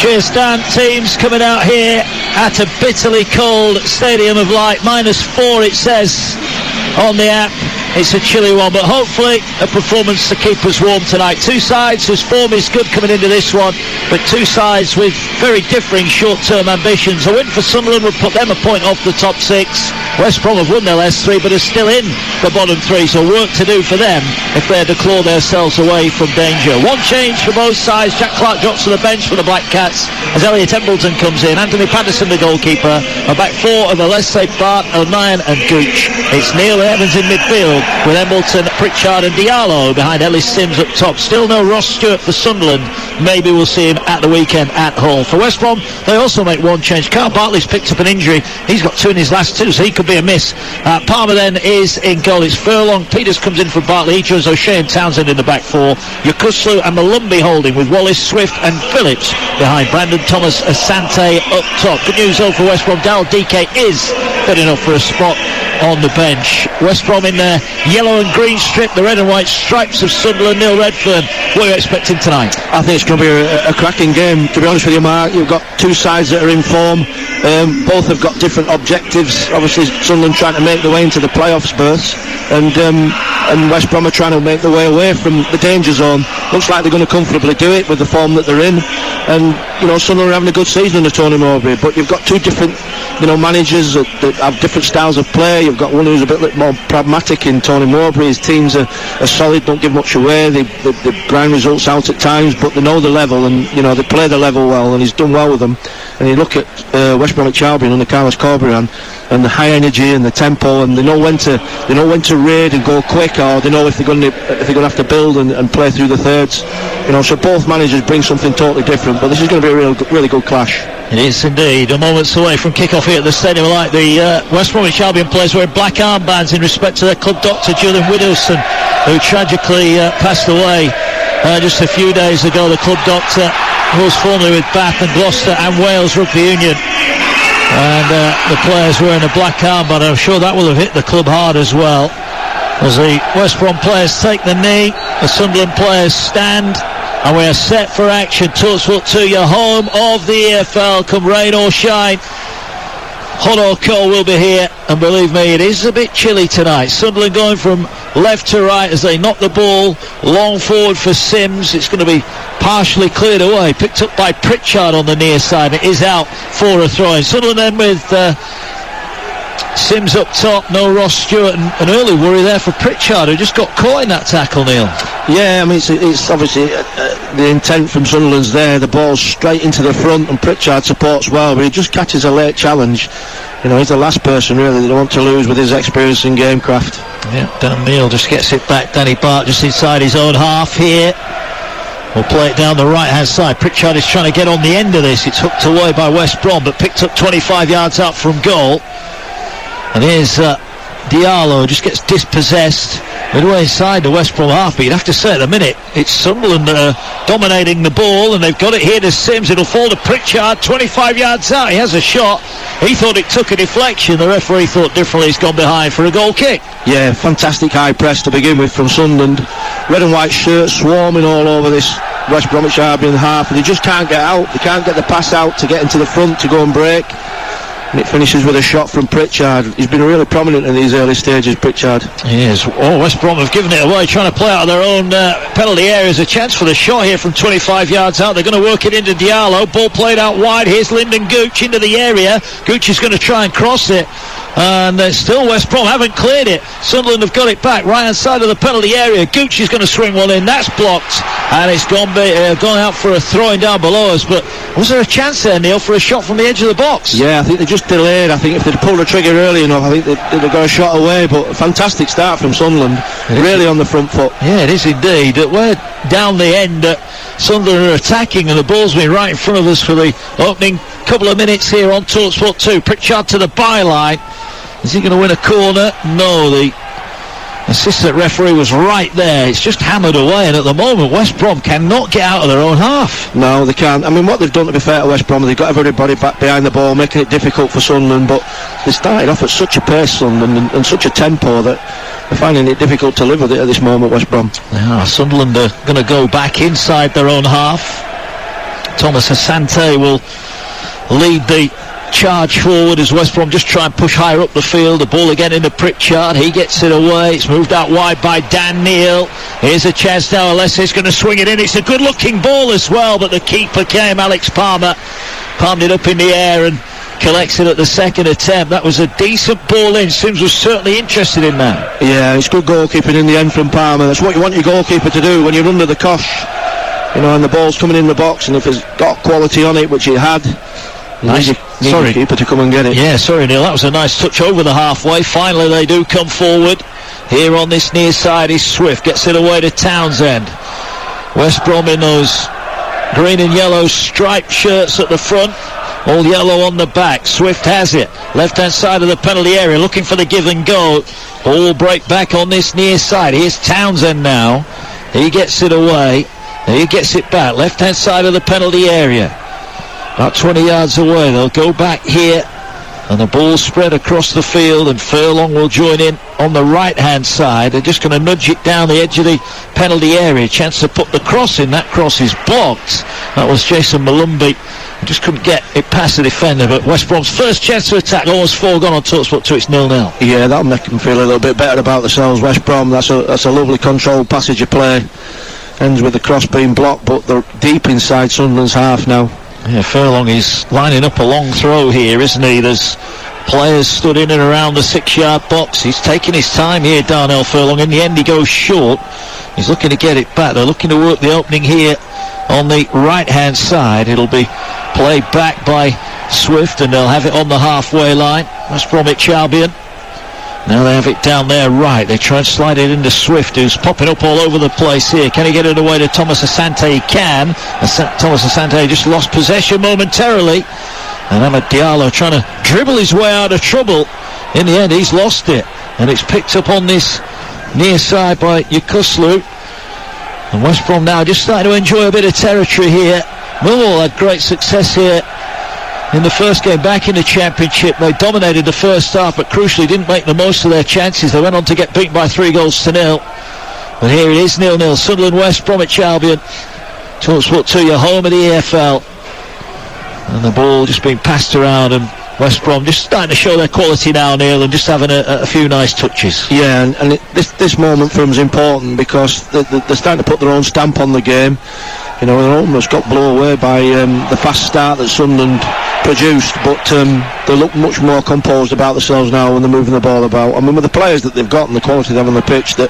Cheers, Dan. Teams coming out here at a bitterly cold Stadium of Light. -4 it says on the app. It's a chilly one, but hopefully a performance to keep us warm tonight. Two sides whose form is good coming into this one, but two sides with very differing short-term ambitions. A win for Sunderland would put them a point off the top six. West Brom have won their last three, but are still in the bottom three, so work to do for them if they're to claw themselves away from danger. One change for both sides. Jack Clark drops to the bench for the Black Cats as Elliot Embleton comes in. Anthony Patterson, the goalkeeper. A back four of Alessio, Bart, O'Nien and Gooch. It's Neil Evans in midfield with Embleton, Pritchard and Diallo behind Ellis Sims up top. Still no Ross Stewart for Sunderland. Maybe we'll see him at the weekend at Hull. For West Brom, they also make one change. Carl Bartley's picked up an injury. He's got two in his last two, so he could be a miss. Palmer then is in goal. It's Furlong. Peters comes in for Bartley. He joins O'Shea and Townsend in the back four. Yokuslu and Malumbi holding with Wallace, Swift and Phillips behind Brandon Thomas, Asante up top. Good news though for West Brom. Daryl DK is good enough for a spot on the bench. West Brom in their yellow and green strip, the red and white stripes of Sunderland. Neil Redfern, what are you expecting tonight? I think it's going to be a cracking game, to be honest with you, Mark. You've got two sides that are in form. Both have got different objectives. Obviously Sunderland trying to make their way into the playoffs berths, and West Brom are trying to make their way away from the danger zone. Looks like they're going to comfortably do it with the form that they're in. And Sunderland are having a good season under Tony Mowbray, but you've got two different managers that have different styles of play. You've got one who's a bit more pragmatic in Tony Mowbray. His teams are solid, don't give much away. They grind results out at times, but they know the level, and they play the level well, and he's done well with them. And you look at West Bromwich Albion under Carlos Corberán, and the high energy and the tempo, and they know when to raid and go quick, or they know if they're going to have to build and play through the thirds. So both managers bring something totally different, but this is going to be a really good clash. It is indeed. A moments away from kick-off here at the Stadium of Light. The West Bromwich Albion players wear black armbands in respect to their club doctor, Julian Widdowson, who tragically passed away just a few days ago. The club doctor who was formerly with Bath and Gloucester and Wales Rugby Union. And the players wearing a black armband. I'm sure that will have hit the club hard as well. As the West Brom players take the knee, the Sunderland players stand, and we are set for action. Talksport 2, your home of the EFL, come rain or shine. Hot or cold, we'll be here, and believe me, it is a bit chilly tonight. Sunderland going from left to right as they knock the ball long forward for Sims. It's going to be partially cleared away, picked up by Pritchard on the near side. It is out for a throw-in. Sunderland then with Sims up top, no Ross Stewart, and an early worry there for Pritchard, who just got caught in that tackle, Neil. Yeah, I mean, it's obviously the intent from Sunderland's there. The ball's straight into the front, and Pritchard supports well, but he just catches a late challenge. He's the last person really they want to lose with his experience in gamecraft. Yeah, Dan Neil just gets it back. Danny Bart just inside his own half here. We'll play it down the right-hand side. Pritchard is trying to get on the end of this. It's hooked away by West Brom, but picked up 25 yards out from goal. And here's Diallo, just gets dispossessed midway inside the West Brom half, but you'd have to say at the minute it's Sunderland dominating the ball, and they've got it here to Sims. It'll fall to Pritchard, 25 yards out. He has a shot. He thought it took a deflection. The referee thought differently. He's gone behind for a goal kick. Yeah, fantastic high press to begin with from Sunderland. Red and white shirts swarming all over this West Bromwich Albion half, and they just can't get out. They can't get the pass out to get into the front to go and break. And it finishes with a shot from Pritchard. He's been really prominent in these early stages, Pritchard. He is. West Brom have given it away, trying to play out of their own penalty areas. A chance for the shot here from 25 yards out. They're going to work it into Diallo. Ball played out wide. Here's Lyndon Gooch into the area. Gooch is going to try and cross it. And still West Brom haven't cleared it. Sunderland have got it back right hand side of the penalty area. Gooch is going to swing one in. That's blocked, and it's gone out for a throwing down below us. But was there a chance there, Neil, for a shot from the edge of the box? Yeah, I think they just delayed. I think if they'd pulled the trigger early enough, I think they'd have got a shot away. But a fantastic start from Sunderland, really on the front foot. Yeah, it is indeed. We're down the end. Sunderland are attacking, and the ball's been right in front of us for the opening couple of minutes here on Talksport 2. Pritchard to the byline. Is he going to win a corner? No, the assistant referee was right there. It's just hammered away, and at the moment West Brom cannot get out of their own half. No, they can't. I mean, what they've done, to be fair to West Brom, they've got everybody back behind the ball, making it difficult for Sunderland, but they started off at such a pace, Sunderland, and such a tempo that they're finding it difficult to live with it at this moment, West Brom. Yeah, Sunderland are going to go back inside their own half. Thomas Asante will lead the charge forward as West Brom just try and push higher up the field. The ball again into Pritchard. He gets it away. It's moved out wide by Dan Neal. Here's a chance now. Alessi's going to swing it in. It's a good looking ball as well, but the keeper came, Alex Palmer, palmed it up in the air and collects it at the second attempt. That was a decent ball in. Sims was certainly interested in that. Yeah, it's good goalkeeping in the end from Palmer. That's what you want your goalkeeper to do when you're under the cosh, you know, and the ball's coming in the box, and if it's got quality on it, which it had, nice. Sorry, keeper to come and get it. Yeah, sorry Neil, that was a nice touch over the halfway. Finally they do come forward. Here on this near side is Swift, gets it away to Townsend. West Brom in those green and yellow striped shirts at the front, all yellow on the back. Swift has it, left hand side of the penalty area, looking for the give and go. Ball break back on this near side. Here's Townsend now, he gets it away, he gets it back, left hand side of the penalty area. About 20 yards away, they'll go back here, and the ball spread across the field, and Furlong will join in on the right-hand side. They're just going to nudge it down the edge of the penalty area. Chance to put the cross in. That cross is blocked. That was Jason Malumbi. He just couldn't get it past the defender, but West Brom's first chance to attack, almost foregone on TalkSport 2. It's 0-0. Yeah, that'll make them feel a little bit better about themselves. West Brom, that's a lovely controlled passage of play. Ends with the cross being blocked, but they're deep inside Sunderland's half now. Yeah, Furlong is lining up a long throw here, isn't he? There's players stood in and around the 6-yard box. He's taking his time here, Darnell Furlong. In the end, he goes short. He's looking to get it back. They're looking to work the opening here on the right-hand side. It'll be played back by Swift, and they'll have it on the halfway line. West Bromwich Albion. Now they have it down there right. They try and slide it into Swift, who's popping up all over the place here. Can he get it away to Thomas Asante? He can. Thomas Asante just lost possession momentarily. And Ahmed Diallo trying to dribble his way out of trouble. In the end, he's lost it. And it's picked up on this near side by Yakuslu. And West Brom now just starting to enjoy a bit of territory here. Millwall had great success here in the first game back in the Championship. They dominated the first half, but crucially didn't make the most of their chances. They went on to get beaten by 3-0. But here it is, 0-0. Sunderland, West Bromwich Albion. TalkSport 2, your home of the EFL. And the ball just being passed around, and West Brom just starting to show their quality now, Neil, and just having a few nice touches. Yeah, and this moment for them is important because they're starting to put their own stamp on the game. You know, they almost got blown away by the fast start that Sunderland produced, but they look much more composed about themselves now when they're moving the ball about. I mean, with the players that they've got and the quality they have on the pitch, that,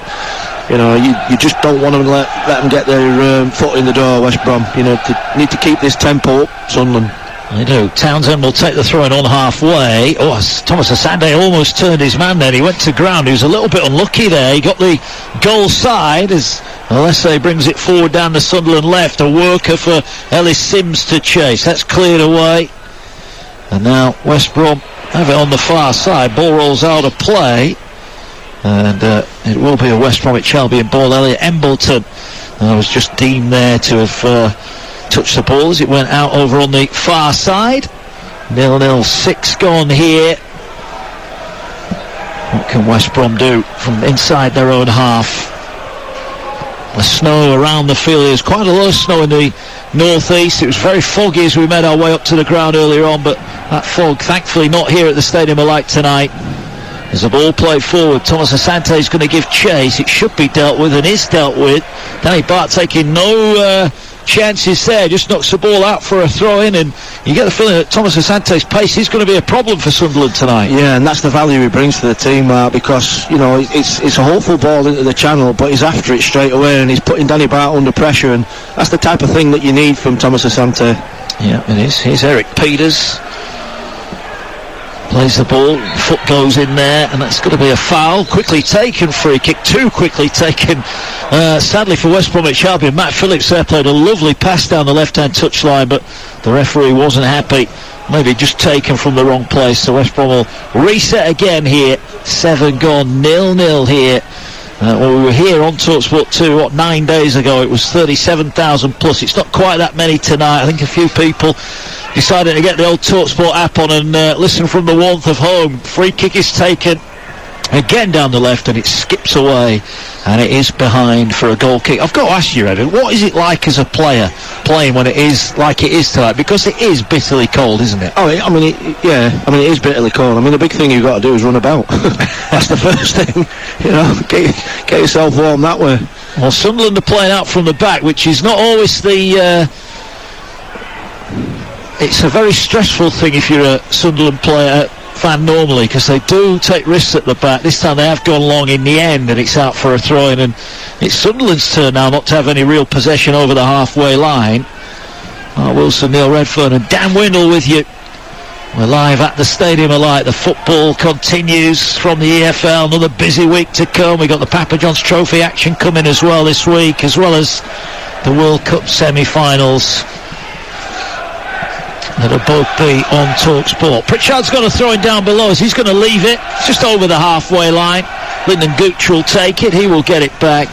you know, you just don't want to let them get their foot in the door, West Brom. You know, need to keep this tempo up, Sunderland. They do. Townsend will take the throw-in on halfway. Oh, Thomas Asante almost turned his man there. He went to ground. He was a little bit unlucky there. He got the goal side as Alessi brings it forward down the Sunderland left. A worker for Ellis Sims to chase. That's cleared away. And now West Brom have it on the far side. Ball rolls out of play. And it will be a West Bromwich Albion ball. Elliot Embleton was just deemed there to have touched the ball as it went out over on the far side. 0-0, 6 gone here. What can West Brom do from inside their own half? The snow around the field. There's quite a lot of snow in the northeast. It was very foggy as we made our way up to the ground earlier on, but that fog thankfully not here at the Stadium of Light tonight. There's a ball played forward. Thomas Asante is going to give chase. It should be dealt with and is dealt with. Danny Bart taking no chances there, just knocks the ball out for a throw-in, and you get the feeling that Thomas Asante's pace is going to be a problem for Sunderland tonight. Yeah, and that's the value he brings to the team, because, you know, it's a hopeful ball into the channel, but he's after it straight away, and he's putting Danny Bart under pressure, and that's the type of thing that you need from Thomas Asante. Yeah, it is. Here's Eric Peters. Plays the ball, foot goes in there, and that's going to be a foul. Quickly taken, free kick, too quickly taken. Sadly for West Bromwich Albion, Matt Phillips there played a lovely pass down the left-hand touchline, but the referee wasn't happy. Maybe just taken from the wrong place, so West Brom will reset again here. 7 gone, 0-0 here. Well, we were here on TalkSport 2, 9 days ago. It was 37,000 plus. It's not quite that many tonight. I think a few people decided to get the old TalkSport app on and listen from the warmth of home. Free kick is taken again down the left, and it skips away, and it is behind for a goal kick. I've got to ask you, Evan, what is it like as a player playing when it is like it is tonight? Because it is bitterly cold, isn't it? Oh, it is bitterly cold. I mean, the big thing you've got to do is run about. That's the first thing, get yourself warm that way. Well, Sunderland are playing out from the back, which is not always the... it's a very stressful thing if you're a Sunderland fan normally, because they do take risks at the back. This time they have gone long in the end, and it's out for a throw-in, and it's Sunderland's turn now not to have any real possession over the halfway line. Wilson, Neil Redfern and Dan Windle with you. We're live at the Stadium of Light. The football continues from the EFL. Another busy week to come. We've got the Papa John's Trophy action coming as well this week, as well as the World Cup semi-finals that'll both be on TalkSport. Pritchard's got to throw it down below us. He's going to leave it just over the halfway line. Lyndon Gooch will take it. He will get it back.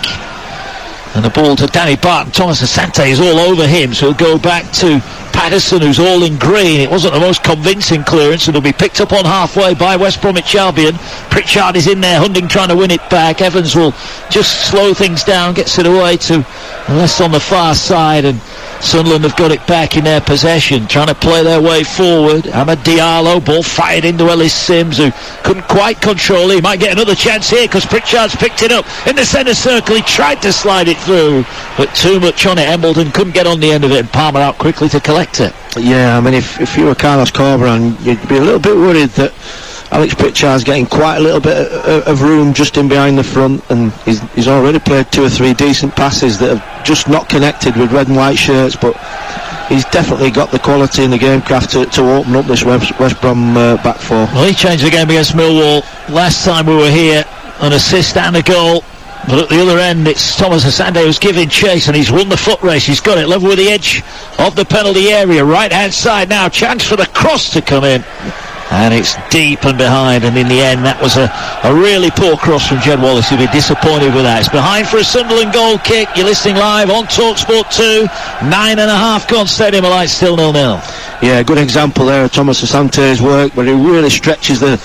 And the ball to Danny Barton. Thomas Asante is all over him, so he'll go back to Patterson, who's all in green. It wasn't the most convincing clearance, and it'll be picked up on halfway by West Bromwich Albion. Pritchard is in there, Hunding trying to win it back. Evans will just slow things down, gets it away to less on the far side, and Sunderland have got it back in their possession, trying to play their way forward. Ahmed Diallo, ball fired into Ellis Sims, who couldn't quite control it. He might get another chance here because Pritchard's picked it up in the centre circle. He tried to slide it through, but too much on it. Embleton couldn't get on the end of it, and Palmer out quickly to collect it. Yeah, I mean, if you were Carlos Corberan, you'd be a little bit worried that Alex Pritchard's getting quite a little bit of room just in behind the front, and he's already played 2 or 3 decent passes that have just not connected with red and white shirts, but he's definitely got the quality and the gamecraft to open up this West Brom back four. Well, he changed the game against Millwall last time we were here, an assist and a goal. But at the other end, it's Thomas Asante who's giving chase, and he's won the foot race. He's got it level with the edge of the penalty area. Right-hand side now, chance for the cross to come in. And it's deep and behind, and in the end that was a really poor cross from Jed Wallace. He'll be disappointed with that. It's behind for a Sunderland goal kick. You're listening live on TalkSport 2. 9.5 gone, Stadium of Light still 0-0. Yeah, good example there of Thomas Asante's work, where he really stretches the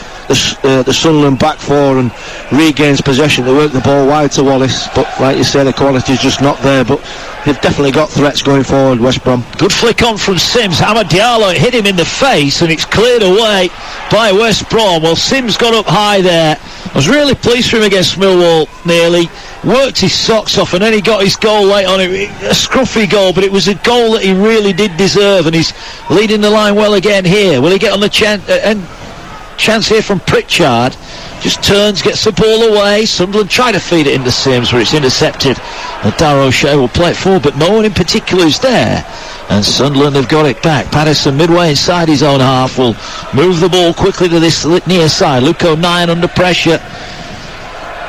Sunderland back four and regains possession to work the ball wide to Wallace. But like you say, the quality's just not there. But they've definitely got threats going forward, West Brom. Good flick on from Sims. Ahmed Diallo hit him in the face, and it's cleared away by West Brom. Well, Sims got up high there. I was really pleased for him against Millwall, nearly. Worked his socks off, and then he got his goal late on it. A scruffy goal, but it was a goal that he really did deserve, and he's leading the line well again here. Will he get on the chance here from Pritchard? Just turns, gets the ball away. Sunderland try to feed it into Sims, where it's intercepted. And Darrow Shea will play it forward, but no one in particular is there. And Sunderland have got it back. Patterson, midway inside his own half, will move the ball quickly to this near side. Luke O'Nien under pressure.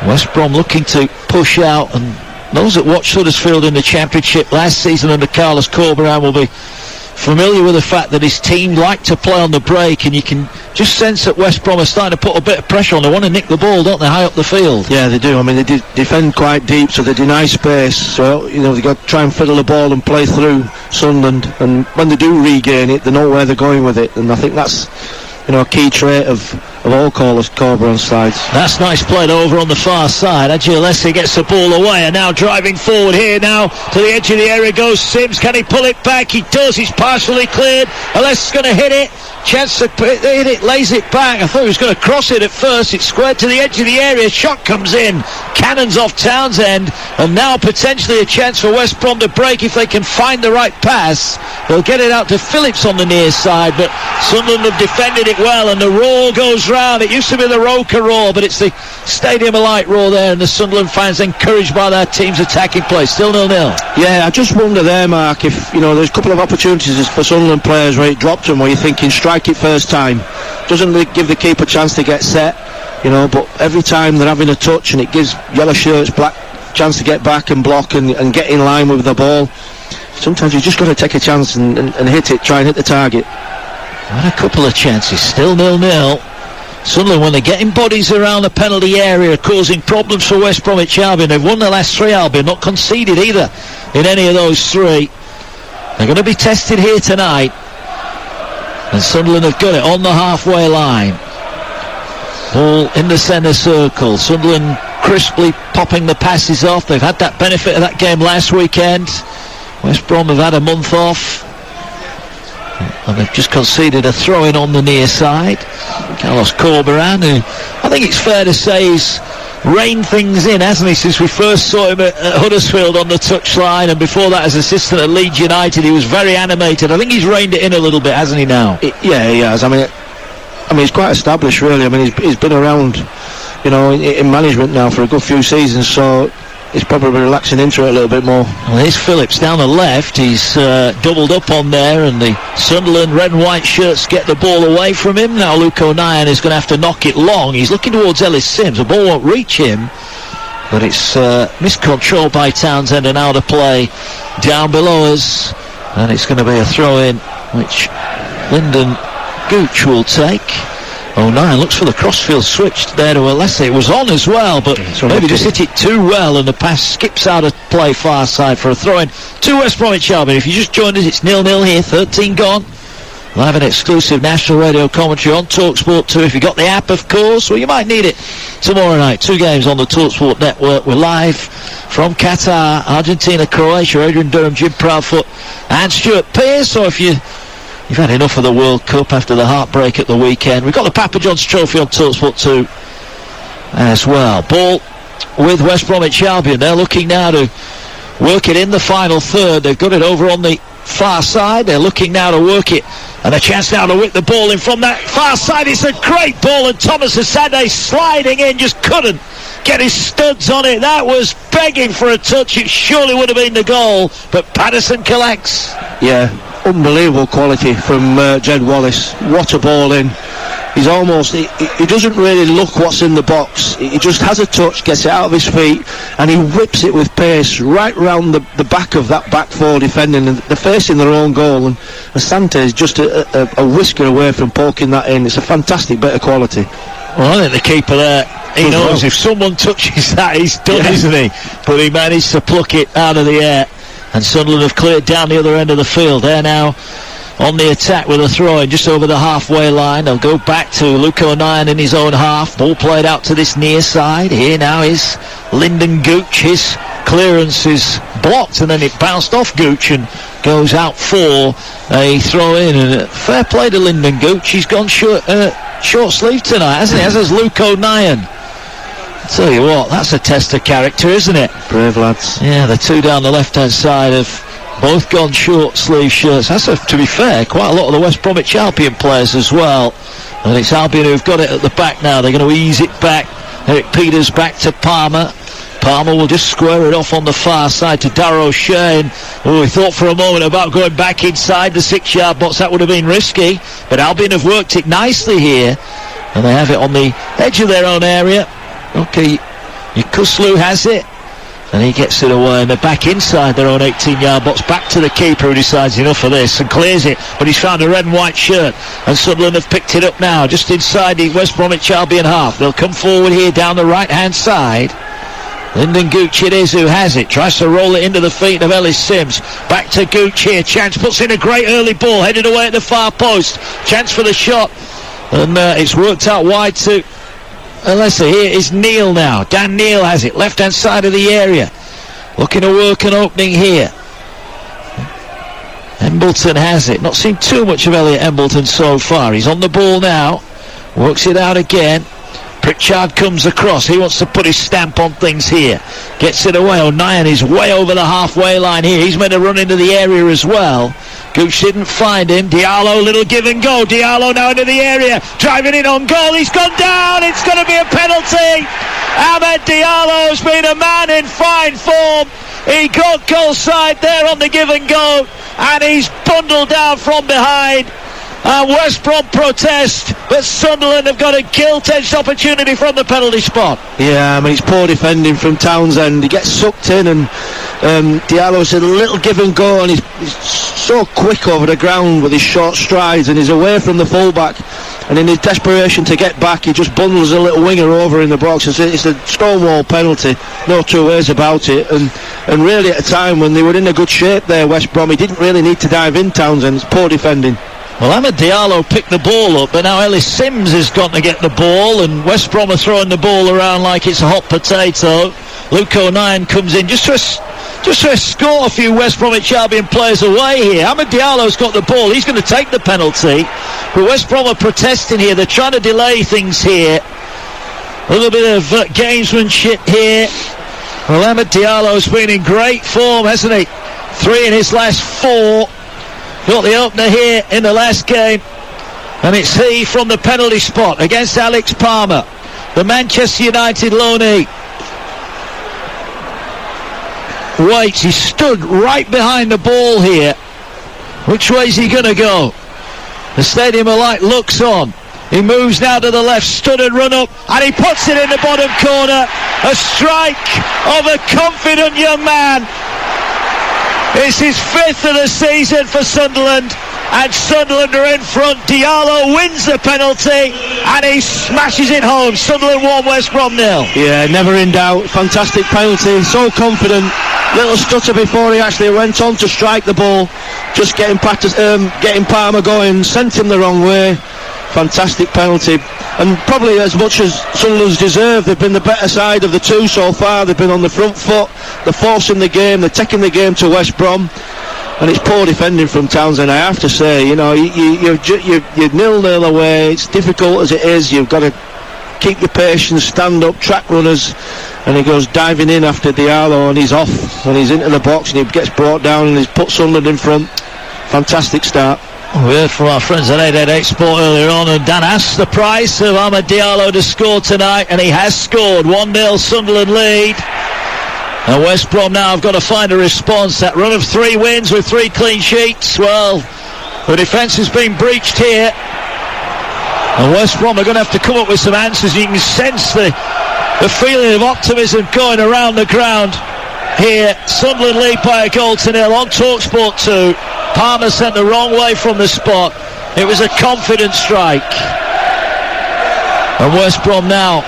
West Brom looking to push out, and those that watched Huddersfield in the Championship last season under Carlos Corberan will be familiar with the fact that his team like to play on the break, and you can just sense that West Brom are starting to put a bit of pressure on. They want to nick the ball, don't they, high up the field? Yeah, they do. I mean, they defend quite deep, so they deny space. So, they've got to try and fiddle the ball and play through Sunderland. And when they do regain it, they know where they're going with it. And I think that's, a key trait of all Corberan's sides. That's nice played over on the far side. Agiolesi gets the ball away, and now driving forward here now to the edge of the area goes Sims. Can he pull it back? He does. He's partially cleared. Alessa's going to hit it. Chance to hit it, lays it back. I thought he was going to cross it at first. It's squared to the edge of the area. Shot comes in. Cannons off Townsend, and now potentially a chance for West Brom to break if they can find the right pass. They'll get it out to Phillips on the near side, but Sunderland have defended it well, and the roar goes round. It used to be the Roker roar, but it's the Stadium of Light roar there, and the Sunderland fans encouraged by their team's attacking play. Still 0-0. Yeah, I just wonder there, Mark, if there's a couple of opportunities for Sunderland players where it dropped them, where you're thinking strike it first time, doesn't give the keeper a chance to get set, but every time they're having a touch, and it gives yellow shirts black chance to get back and block and get in line with the ball. Sometimes you just got to take a chance and hit it, try and hit the target. And a couple of chances, still 0-0. Sunderland, when they're getting bodies around the penalty area, causing problems for West Bromwich Albion. They've won the last 3, Albion, not conceded either in any of those 3. They're going to be tested here tonight, and Sunderland have got it on the halfway line. Ball in the centre circle. Sunderland crisply popping the passes off. They've had that benefit of that game last weekend. West Brom have had a month off. And they've just conceded a throw-in on the near side. Carlos Corberan, who I think it's fair to say he's reined things in, hasn't he, since we first saw him at Huddersfield on the touchline, and before that as assistant at Leeds United he was very animated. I think he's reined it in a little bit, hasn't he, now? Yeah, he has. I mean he's quite established, really. I mean he's been around, you know, in management now for a good few seasons, so he's probably relaxing into it a little bit more. Well, here's Phillips down the left. He's doubled up on there, and the Sunderland red and white shirts get the ball away from him. Now Luke O'Nien is going to have to knock it long. He's looking towards Ellis Sims. The ball won't reach him, but it's miscontrolled by Townsend and out of play down below us, and it's going to be a throw-in which Lyndon Gooch will take. O'Nien looks for the crossfield switch there to Alessi. It was on as well, but maybe just hit it too well, and the pass skips out of play far side for a throw-in to West Bromwich Albion. If you just joined us, it's 0-0 here, 13 gone. Live and exclusive national radio commentary on TalkSport 2. If you got the app, of course, well, you might need it tomorrow night. 2 games on the TalkSport network. We're live from Qatar, Argentina, Croatia. Adrian Durham, Jim Proudfoot and Stuart Pearce. So if you've had enough of the World Cup after the heartbreak at the weekend, we've got the Papa John's Trophy on TalkSport 2 as well. Ball with West Bromwich Albion. They're looking now to work it in the final third. They've got it over on the far side. They're looking now to work it, and a chance now to whip the ball in from that far side. It's a great ball, and Thomas Asade sliding in, just couldn't get his studs on it. That was begging for a touch. It surely would have been the goal, but Patterson collects. Yeah, unbelievable quality from Jed Wallace. What a ball in. He's almost, he doesn't really look what's in the box. He just has a touch, gets it out of his feet, and he whips it with pace right round the back of that back four defending, and they're facing their own goal, and Asante is just a whisker away from poking that in. It's a fantastic bit of quality. Well, I think the keeper there, he knows if someone touches that, he's done, isn't he? But he managed to pluck it out of the air, and Sunderland have cleared down the other end of the field. They're now on the attack with a throw-in just over the halfway line. They'll go back to Luke O'Nien in his own half. Ball played out to this near side. Here now is Lyndon Gooch. His clearance is blocked, and then it bounced off Gooch and goes out for a throw-in. And fair play to Lyndon Gooch. He's gone short sleeve tonight, hasn't he? As has Luke O'Nien. I'll tell you what, that's a test of character, isn't it? Brave lads. Yeah, the two down the left-hand side have both gone short sleeve shirts. That's, to be fair, quite a lot of the West Bromwich Albion players as well. And it's Albion who've got it at the back now. They're going to ease it back. Eric Peters back to Palmer. Palmer will just square it off on the far side to Darrow Shane. Oh, we thought for a moment about going back inside the 6-yard box. That would have been risky. But Albion have worked it nicely here. And they have it on the edge of their own area. Okay, Kuslu has it. And he gets it away, and they're back inside their own 18-yard box, back to the keeper, who decides enough of this and clears it, but he's found a red and white shirt, and Sunderland have picked it up now, just inside the West Bromwich Albion half. They'll come forward here down the right-hand side. Lyndon Gooch it is who has it, tries to roll it into the feet of Ellis Sims. Back to Gooch here, Chance puts in a great early ball, headed away at the far post. Chance for the shot, and it's worked out wide to Alessi. Here is Neal now. Dan Neal has it, left-hand side of the area. Looking to work an opening here. Embleton has it. Not seen too much of Elliot Embleton so far. He's on the ball now. Works it out again. Pritchard comes across. He wants to put his stamp on things here. Gets it away. O'Nien is way over the halfway line here. He's made a run into the area as well. Gooch didn't find him. Diallo, little give and go. Diallo now into the area. Driving in on goal. He's gone down. It's going to be a penalty. Ahmed Diallo's been a man in fine form. He got goal side there on the give and go, and he's bundled down from behind. And West Brom protest, but Sunderland have got a gilt-edged opportunity from the penalty spot. Yeah, I mean, it's poor defending from Townsend. He gets sucked in, and Diallo's a little give and go, and he's so quick over the ground with his short strides, and he's away from the fullback. And in his desperation to get back, he just bundles a little winger over in the box. It's a stonewall penalty, no two ways about it. And really, at a time when they were in a good shape there, West Brom, he didn't really need to dive in, Townsend. It's poor defending. Well, Ahmed Diallo picked the ball up, but now Ellis Sims has got to get the ball, and West Brom are throwing the ball around like it's a hot potato. Luke O'Nien comes in just to escort a few West Bromwich Albion players away here. Ahmed Diallo's got the ball. He's going to take the penalty. But West Brom are protesting here. They're trying to delay things here. A little bit of gamesmanship here. Well, Ahmed Diallo's been in great form, hasn't he? 3 in his last 4. Got the opener here in the last game. And it's he from the penalty spot against Alex Palmer, the Manchester United loanee. Waits, he stood right behind the ball here. Which way is he going to go? The Stadium of Light looks on. He moves now to the left, stood and run up, and he puts it in the bottom corner. A strike of a confident young man. It's his 5th of the season for Sunderland, and Sunderland are in front. Diallo wins the penalty, and he smashes it home. Sunderland 1, West Brom 0. Yeah, never in doubt. Fantastic penalty, so confident. Little stutter before he actually went on to strike the ball. Just getting Palmer going, sent him the wrong way. Fantastic penalty, and probably as much as Sunderland's deserved. They've been the better side of the two so far. They've been on the front foot, they're forcing the game, they're taking the game to West Brom, and it's poor defending from Townsend, I have to say. You know, you're 0-0 away. It's difficult as it is. You've got to keep your patience, stand up, track runners, and he goes diving in after Diallo, and he's off, and he's into the box, and he gets brought down, and he's put Sunderland in front. Fantastic start. We heard from our friends at 888 Sport earlier on, and Dan asked the price of Ahmed Diallo to score tonight, and he has scored. 1-0 Sunderland lead. And West Brom now have got to find a response. That run of 3 wins with 3 clean sheets, well, the defence has been breached here. And West Brom are going to have to come up with some answers. You can sense the feeling of optimism going around the ground here. Sunderland lead by 1-0 on TalkSport 2. Palmer sent the wrong way from the spot. It was a confident strike. And West Brom now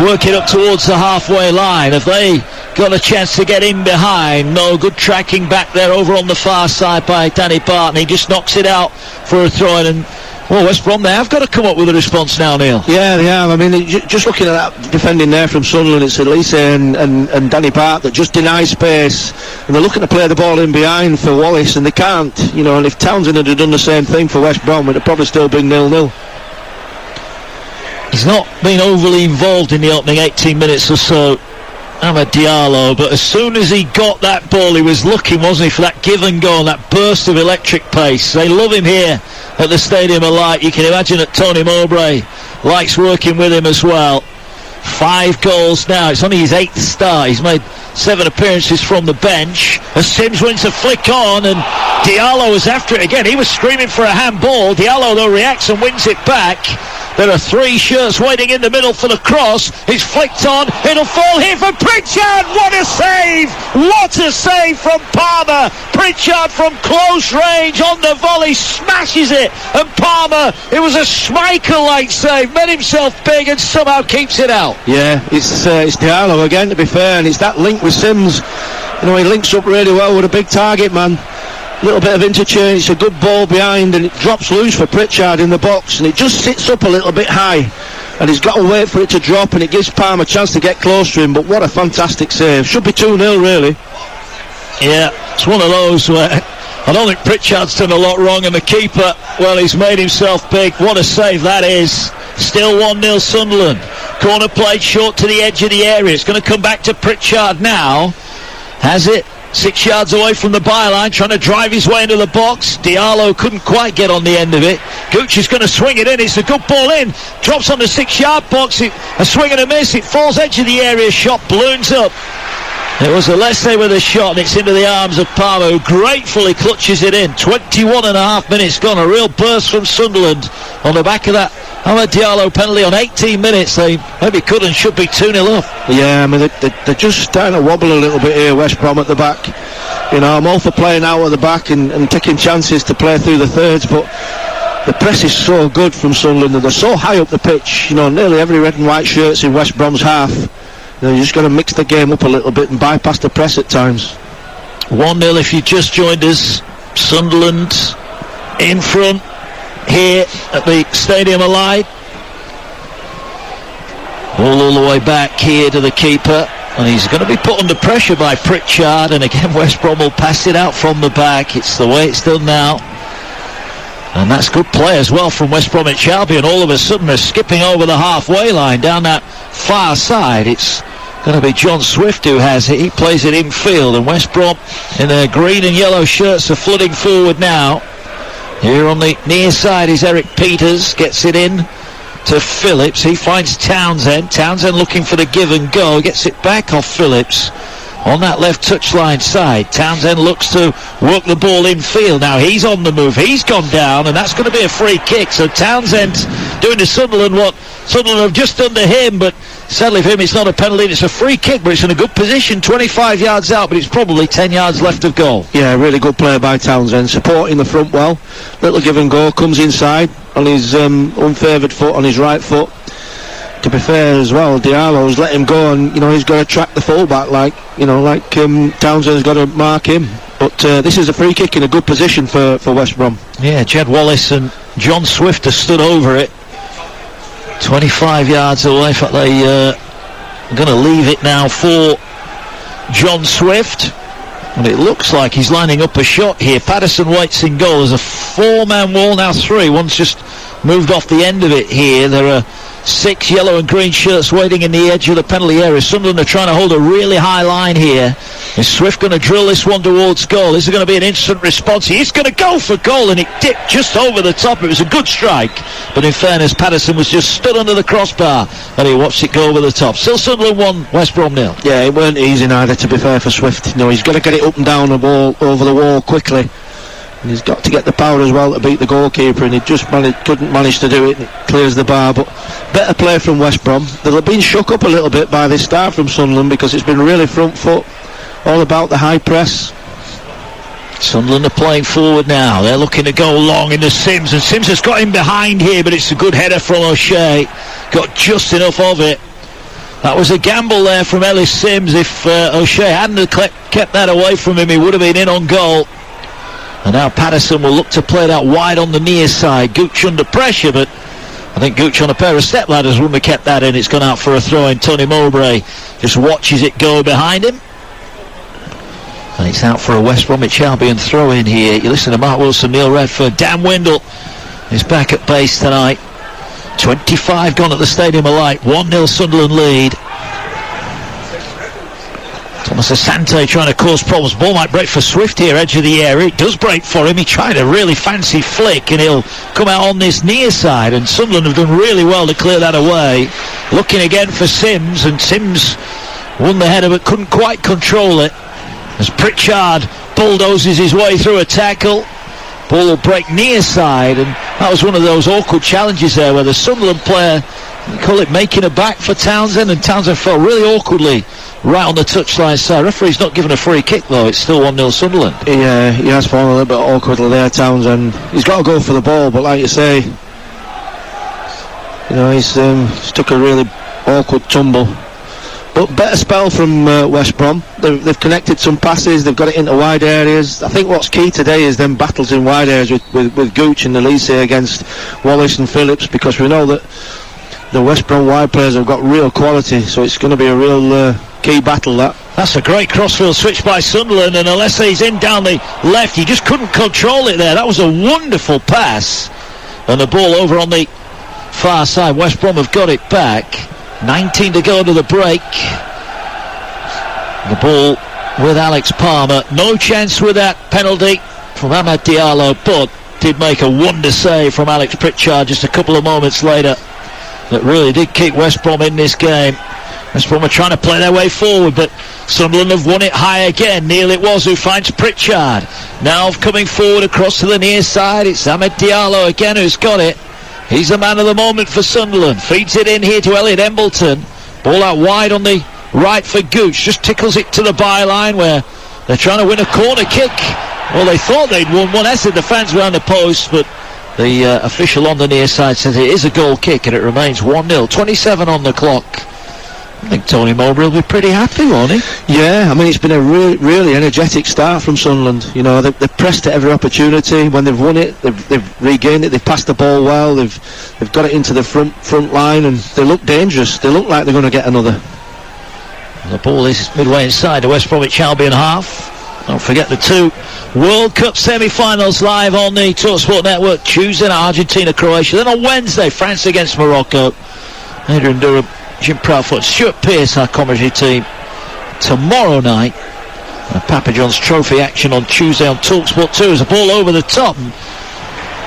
working up towards the halfway line. Have they got a chance to get in behind? No, good tracking back there over on the far side by Danny Barton. He just knocks it out for a throw-in, and well, West Brom, they have got to come up with a response now, Neil. Yeah, they have. I mean, just looking at that defending there from Sunderland, it's Elise and Danny Bart that just deny space, and they're looking to play the ball in behind for Wallace, and they can't. You know, and if Townsend had done the same thing for West Brom, it'd probably still been 0-0. He's not been overly involved in the opening 18 minutes or so, Ahmed Diallo, but as soon as he got that ball, he was looking, wasn't he, for that give and go and that burst of electric pace. They love him here at the Stadium of Light. You can imagine that Tony Mowbray likes working with him as well. 5 goals now. It's only his 8th start. He's made 7 appearances from the bench. As Sims wins a flick on, and Diallo is after it again. He was screaming for a handball. Diallo, though, reacts and wins it back. There are 3 shirts waiting in the middle for the cross. It's flicked on. It'll fall here for Pritchard. What a save! What a save from Palmer. Pritchard from close range on the volley smashes it. And Palmer, it was a Schmeichel-like save. Made himself big and somehow keeps it out. Yeah, it's Diallo again, to be fair. And it's that link with Sims. You know, he links up really well with a big target man. Little bit of interchange, it's a good ball behind, and it drops loose for Pritchard in the box, and it just sits up a little bit high, and he's got to wait for it to drop, and it gives Palmer a chance to get close to him. But what a fantastic save. Should be 2-0 really. Yeah, it's one of those where I don't think Pritchard's done a lot wrong, and the keeper, well, he's made himself big. What a save that is. Still 1-0 Sunderland. Corner played short to the edge of the area. It's going to come back to Pritchard now. Has it? 6 yards away from the byline, trying to drive his way into the box. Diallo couldn't quite get on the end of it. Gooch is going to swing it in. It's a good ball in. Drops on the 6-yard box. A swing and a miss. It falls edge of the area. Shot balloons up. It was Alese with a shot, and it's into the arms of Palmer, who gratefully clutches it in. 21.5 minutes gone. A real burst from Sunderland on the back of that Ahmed Diallo penalty on 18 minutes. They maybe could and should be 2-0 up. Yeah, I mean, they're just starting to wobble a little bit here, West Brom at the back. You know, I'm all for playing out at the back and taking chances to play through the thirds, but the press is so good from Sunderland, and they're so high up the pitch. You know, nearly every red and white shirt's in West Brom's half. You're just going to mix the game up a little bit and bypass the press at times. 1-0 if you just joined us. Sunderland in front here at the Stadium of Light. Ball all the way back here to the keeper, and he's going to be put under pressure by Pritchard, and again West Brom will pass it out from the back. It's the way it's done now, and that's good play as well from West Bromwich Albion. All of a sudden they're skipping over the halfway line down that far side. It's going to be John Swift who has it. He plays it infield, and West Brom in their green and yellow shirts are flooding forward now. Here on the near side is Eric Peters, gets it in to Phillips. He finds Townsend looking for the give and go, gets it back off Phillips on that left touchline side. Townsend looks to work the ball infield. Now he's on the move, he's gone down, and that's going to be a free kick. So Townsend doing to Sunderland what Sunderland have just done to him, but sadly for him it's not a penalty, it's a free kick, but it's in a good position, 25 yards out, but it's probably 10 yards left of goal. Yeah, really good play by Townsend, supporting the front well. Little give and go, comes inside on his unfavoured foot, on his right foot. To be fair as well, Diallo's let him go, and he's got to track the fullback like Townsend's got to mark him. But this is a free kick in a good position for West Brom. Yeah, Jed Wallace and John Swift have stood over it. 25 yards away. In fact, they are going to leave it now for John Swift. And it looks like he's lining up a shot here. Patterson waits in goal. There's a four-man wall, now three. One's just moved off the end of it here. There are 6 yellow and green shirts waiting in the edge of the penalty area. Sunderland are trying to hold a really high line here. Is Swift going to drill this one towards goal? Is there going to be an instant response? He's going to go for goal, and it dipped just over the top. It was a good strike, but in fairness, Patterson was just stood under the crossbar, and he watched it go over the top. Still Sunderland 1, West Brom 0. Yeah, it weren't easy neither, to be fair, for Swift. He's got to get it up and down the ball, over the wall quickly. And he's got to get the power as well to beat the goalkeeper, and he just couldn't manage to do it, and it clears the bar. But better play from West Brom. They've been shook up a little bit by this start from Sunderland, because it's been really front foot, all about the high press. Sunderland are playing forward now. They're looking to go long into Sims, and Sims has got him behind here, but it's a good header from O'Shea. Got just enough of it. That was a gamble there from Ellis Sims. If O'Shea hadn't kept that away from him, he would have been in on goal. And now Patterson will look to play that wide on the near side. Gooch under pressure, but I think Gooch on a pair of step ladders wouldn't have kept that in. It's gone out for a throw in. Tony Mowbray just watches it go behind him. And it's out for a West Bromwich Albion throw in here. You listen to Mark Wilson, Neil Redford. Dan Windle is back at base tonight. 25 gone at the Stadium of Light. 1-0 Sunderland lead. Thomas Asante trying to cause problems. Ball might break for Swift here, edge of the area. It does break for him. He tried a really fancy flick, and he'll come out on this near side, and Sunderland have done really well to clear that away. Looking again for Sims, and Sims won the header but couldn't quite control it as Pritchard bulldozes his way through a tackle. Ball will break near side, and that was one of those awkward challenges there where the Sunderland player, you call it making a back for Townsend, and Townsend fell really awkwardly right on the touchline side. Referee's not given a free kick though. It's still 1-0 Sunderland. Yeah, he has fallen a little bit awkwardly there, Townsend. He's got to go for the ball, but like you say, he's took a really awkward tumble. But better spell from West Brom. They've connected some passes, they've got it into wide areas. I think what's key today is them battles in wide areas with Gooch and Elise against Wallace and Phillips, because we know that the West Brom wide players have got real quality, so it's going to be a real key battle. That's a great crossfield switch by Sunderland, and Alessi's in down the left. He just couldn't control it there. That was a wonderful pass, and the ball over on the far side. West Brom have got it back. 19 to go to the break. The ball with Alex Palmer. No chance with that penalty from Ahmad Diallo, but did make a wonder save from Alex Pritchard just a couple of moments later that really did keep West Brom in this game. West Brom are trying to play their way forward, but Sunderland have won it high again. Neil it was who finds Pritchard. Now coming forward across to the near side, it's Ahmed Diallo again who's got it. He's the man of the moment for Sunderland. Feeds it in here to Elliot Embleton. Ball out wide on the right for Gooch. Just tickles it to the byline where they're trying to win a corner kick. Well, they thought they'd won one. That's the defence behind the post, but the official on the near side says it is a goal kick, and it remains 1-0. 27 on the clock. I think Tony Mowbray will be pretty happy, won't he? Yeah, I mean, it's been a really energetic start from Sunderland. You know, they've pressed at every opportunity. When they've won it, they've regained it. They've passed the ball well. They've got it into the front line, and they look dangerous. They look like they're going to get another. The ball is midway inside the West Bromwich Albion half. Don't forget the 2 World Cup semi-finals live on the TalkSport Network Tuesday night, Argentina, Croatia. Then on Wednesday, France against Morocco. Adrian Durham, Jim Proudfoot, Stuart Pearce, our commentary team. Tomorrow night, Papa John's Trophy action on Tuesday on TalkSport 2. As a ball over the top.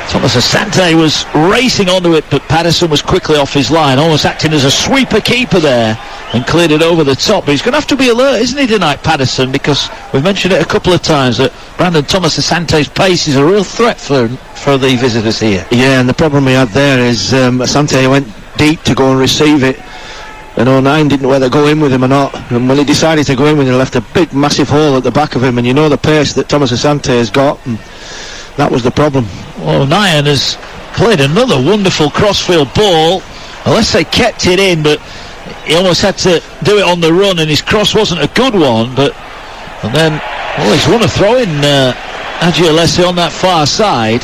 Thomas Asante was racing onto it, but Patterson was quickly off his line, almost acting as a sweeper keeper there, and cleared it over the top. But he's going to have to be alert, isn't he, tonight, Patterson, because we've mentioned it a couple of times that Brandon Thomas Asante's pace is a real threat for the visitors here. Yeah, and the problem we had there is Asante went deep to go and receive it, and 09 didn't know whether to go in with him or not, and when he decided to go in with him, he left a big massive hole at the back of him, and you know the pace that Thomas Asante has got, and that was the problem. Well, Nyan has played another wonderful crossfield ball. Unless they kept it in, but he almost had to do it on the run, and his cross wasn't a good one. And then, well, he's won a throw-in, Agiolesi on that far side.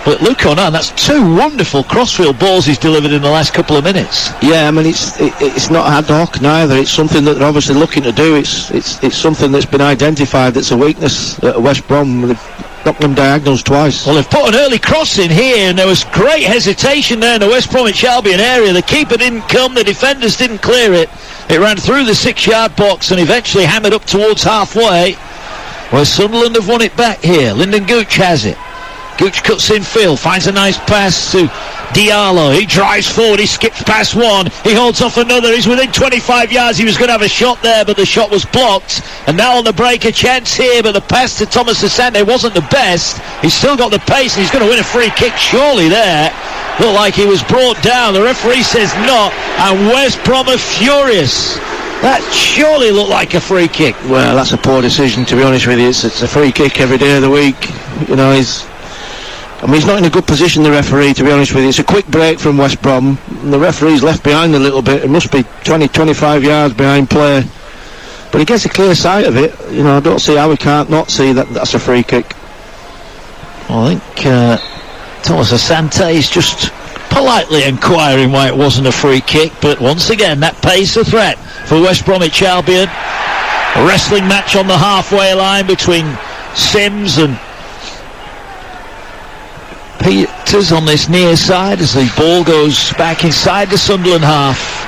But Luke O'Neill, that's 2 wonderful crossfield balls he's delivered in the last couple of minutes. Yeah, I mean, it's not ad hoc neither. It's something that they're obviously looking to do. It's something that's been identified that's a weakness at West Brom. They've knocked them diagonals twice. Well, they've put an early cross in here, and there was great hesitation there in the West Bromwich Albion area. The keeper didn't come, the defenders didn't clear it. It ran through the 6-yard box and eventually hammered up towards halfway, where Sunderland have won it back here. Lyndon Gooch has it. Gooch cuts in field, finds a nice pass to Diallo. He drives forward, he skips past one, he holds off another, he's within 25 yards. He was going to have a shot there, but the shot was blocked. And now on the break, a chance here, but the pass to Thomas Asante wasn't the best. He's still got the pace, and he's going to win a free kick surely there. Looked like he was brought down. The referee says not, and West Brom are furious. That surely looked like a free kick. Well, that's a poor decision, to be honest with you. It's a free kick every day of the week. You know, he's not in a good position, the referee, to be honest with you. It's a quick break from West Brom, and the referee's left behind a little bit. It must be 20-25 yards behind play, but he gets a clear sight of it. You know, I don't see how he can't not see that that's a free kick. Well, I think Thomas Asante is just politely inquiring why it wasn't a free kick, but once again, that pace a threat for West Bromwich Albion. A wrestling match on the halfway line between Sims and Peters on this near side as the ball goes back inside the Sunderland half,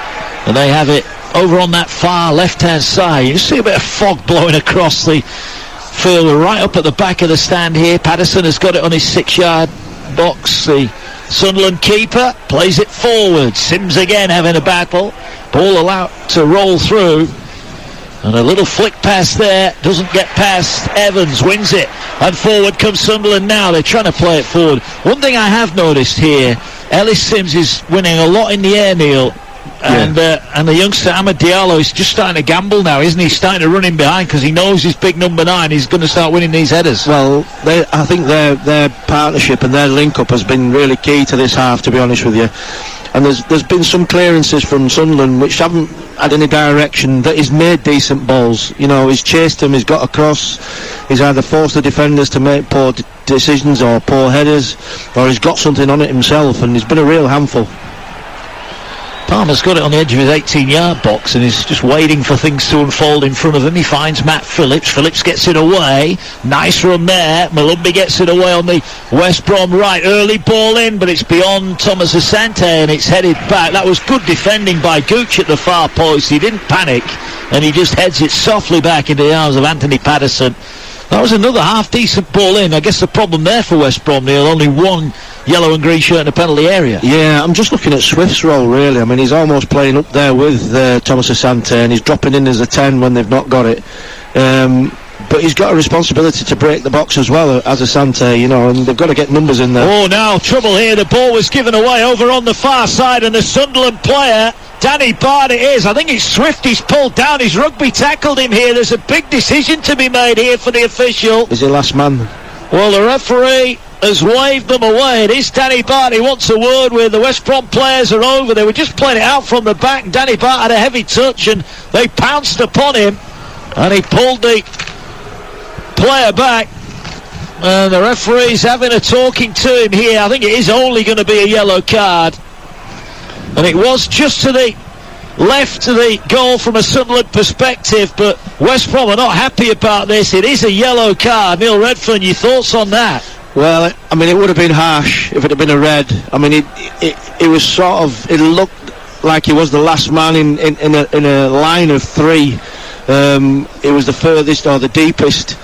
and they have it over on that far left-hand side. You see a bit of fog blowing across the field. We're right up at the back of the stand here. Patterson has got it on his 6-yard box. The Sunderland keeper plays it forward. Sims again having a battle. Ball allowed to roll through, and a little flick pass there, doesn't get past Evans, wins it, and forward comes Sunderland now. They're trying to play it forward. One thing I have noticed here, Ellis Sims is winning a lot in the air, Neil, and the youngster Amad Diallo is just starting to gamble now, isn't he? He's starting to run in behind because he knows his big number 9, he's going to start winning these headers. Well, I think their partnership and their link-up has been really key to this half, to be honest with you. And there's been some clearances from Sunderland which haven't had any direction, that he's made decent balls. You know, he's chased them, he's got across, he's either forced the defenders to make poor decisions or poor headers, or he's got something on it himself, and he's been a real handful. Palmer's got it on the edge of his 18-yard box and is just waiting for things to unfold in front of him. He finds Matt Phillips. Phillips gets it away. Nice run there. Malumbi gets it away on the West Brom right. Early ball in, but it's beyond Thomas Asante and it's headed back. That was good defending by Gooch at the far post. He didn't panic and he just heads it softly back into the arms of Anthony Patterson. That was another half-decent ball in. I guess the problem there for West Brom, Neil, only one yellow and green shirt in the penalty area. Yeah, I'm just looking at Swift's role, really. I mean, he's almost playing up there with Thomas Asante, and he's dropping in as a 10 when they've not got it. But he's got a responsibility to break the box as well as Asante, you know, and they've got to get numbers in there. Oh, now trouble here. The ball was given away over on the far side, and the Sunderland player, Danny Bard it is. I think it's Swift. He's pulled down. His rugby tackled him here. There's a big decision to be made here for the official. Is he last man? Well, the referee has waved them away. It is Danny Bart. He wants a word with the West Brom players are over. They were just playing it out from the back. Danny Bart had a heavy touch and they pounced upon him and he pulled the player back. And the referee's having a talking to him here. I think it is only going to be a yellow card. And it was just to the left to the goal from a Sunderland perspective, but West Brom are not happy about this. It is a yellow card. Neil Redfern, your thoughts on that? Well, I mean, it would have been harsh if it had been a red. I mean, it was sort of, it looked like he was the last man in a line of three. It was the furthest or the deepest.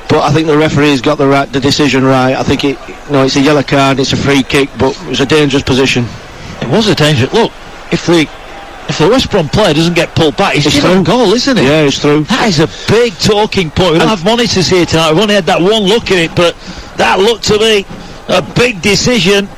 But I think the referee's got the decision right. I think it's a yellow card, it's a free kick, but it was a dangerous position. It was a dangerous. Look, if the West Brom player doesn't get pulled back, it's still a goal, isn't it? Yeah, it's through. That is a big talking point. We don't have monitors here tonight. We've only had that one look at it, but that looked to be a big decision.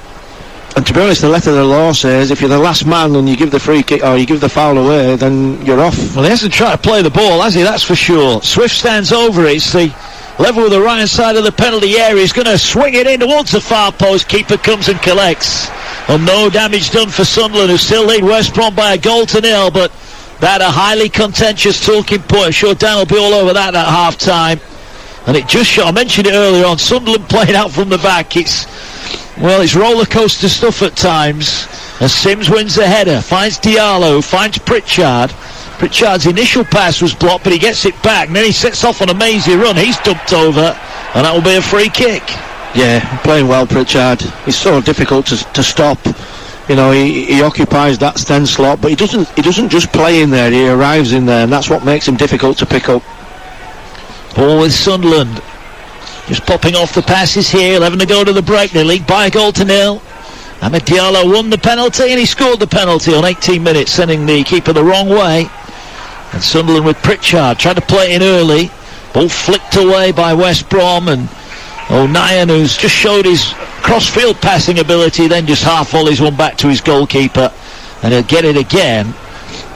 And to be honest, the letter of the law says if you're the last man and you give the free kick or you give the foul away, then you're off. Well, he hasn't tried to play the ball, has he? That's for sure. Swift stands over it. It's the level with the right hand side of the penalty area. He's going to swing it in towards the far post. Keeper comes and collects. And no damage done for Sunderland, who still lead West Brom by 1-0, but that a highly contentious talking point. I'm sure Dan will be all over that at half time. And it just shot, I mentioned it earlier on, Sunderland playing out from the back. It's roller coaster stuff at times. As Sims wins the header, finds Diallo, finds Pritchard. Pritchard's initial pass was blocked, but he gets it back, and then he sets off on a mazy run. He's dumped over, and that will be a free kick. Yeah, playing well, Pritchard. He's so difficult to stop. You know, he occupies that stand slot, but he doesn't just play in there. He arrives in there, and that's what makes him difficult to pick up. Ball with Sunderland. Just popping off the passes here. 11 to go to the break. They lead by 1-0. Ahmed Diallo won the penalty, and he scored the penalty on 18 minutes, sending the keeper the wrong way. And Sunderland with Pritchard tried to play it in early. Ball flicked away by West Brom, and O'Nien, who's just showed his cross-field passing ability, then just half volleys one back to his goalkeeper, and he'll get it again.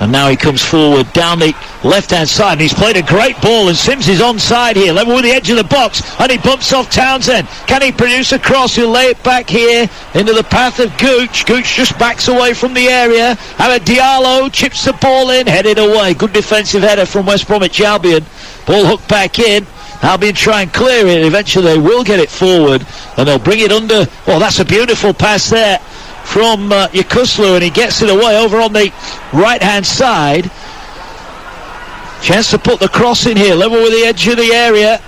And now he comes forward down the left-hand side, and he's played a great ball, and Sims is onside here, level with the edge of the box, and he bumps off Townsend. Can he produce a cross? He'll lay it back here into the path of Gooch. Gooch just backs away from the area. Ahmed Diallo chips the ball in, headed away. Good defensive header from West Bromwich Albion. Ball hooked back in. Albion try and clear it. Eventually they will get it forward, and they'll bring it under. Well, that's a beautiful pass there from Yakuslu, and he gets it away over on the right-hand side. Chance to put the cross in here, level with the edge of the area.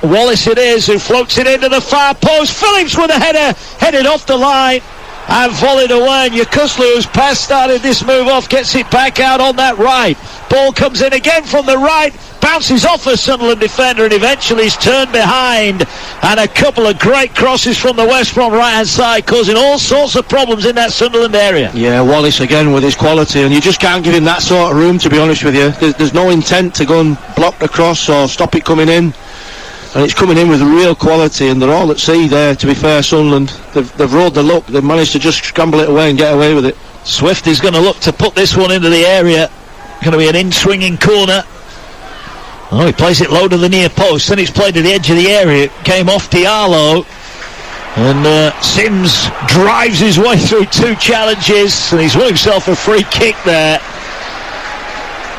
Wallace it is, who floats it into the far post. Phillips with a header, headed off the line and volleyed away. And Yakuslu, whose pass started this move off, gets it back out on that right. Ball comes in again from the right, bounces off a Sunderland defender, and eventually is turned behind. And a couple of great crosses from the West Brom right-hand side, causing all sorts of problems in that Sunderland area. Yeah, Wallace again with his quality, and you just can't give him that sort of room, to be honest with you. There's no intent to go and block the cross or stop it coming in. And it's coming in with real quality, and they're all at sea there, to be fair, Sunderland. They've rode the luck. They've managed to just scramble it away and get away with it. Swift is going to look to put this one into the area. Going to be an in-swinging corner. Oh, he plays it low to the near post, then it's played to the edge of the area. It came off Diallo, and Sims drives his way through two challenges, and he's won himself a free kick there.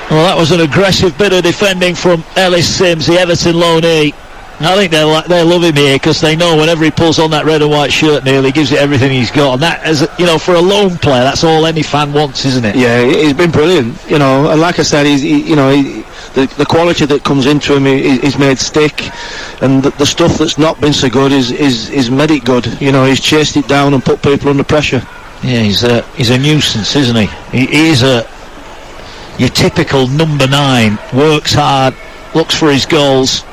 Well, that was an aggressive bit of defending from Ellis Sims, the Everton loanee. I think they love him here, because they know whenever he pulls on that red and white shirt, Neil, he gives it everything he's got, and that, as you know, for a loan player, that's all any fan wants, isn't it? Yeah, he's been brilliant, you know, and like I said, the quality that comes into him is made stick, and the stuff that's not been so good is made it good. You know, he's chased it down and put people under pressure. Yeah, he's a nuisance, isn't he? He is your typical number 9, works hard, looks for his goals.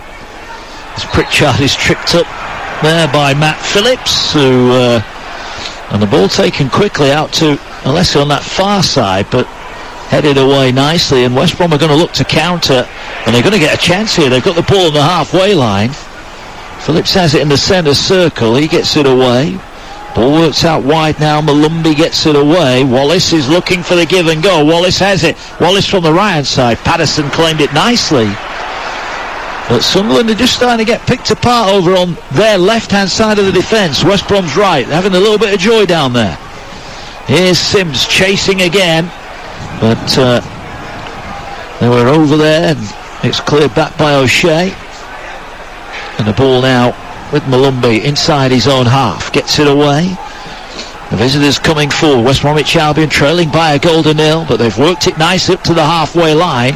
As Pritchard is tripped up there by Matt Phillips, who and the ball taken quickly out to Alessi on that far side, but headed away nicely, and West Brom are going to look to counter, and they're going to get a chance here. They've got the ball on the halfway line. Phillips has it in the centre circle, he gets it away. Ball works out wide now, Malumbi gets it away. Wallace is looking for the give and go. Wallace has it. Wallace from the right hand side. Patterson claimed it nicely. But Sunderland are just starting to get picked apart over on their left-hand side of the defence. West Brom's right, having a little bit of joy down there. Here's Sims chasing again, but they were over there, and it's cleared back by O'Shea. And the ball now with Malumbi inside his own half, gets it away. The visitors coming forward. West Bromwich Albion trailing by a goal to nil, but they've worked it nice up to the halfway line.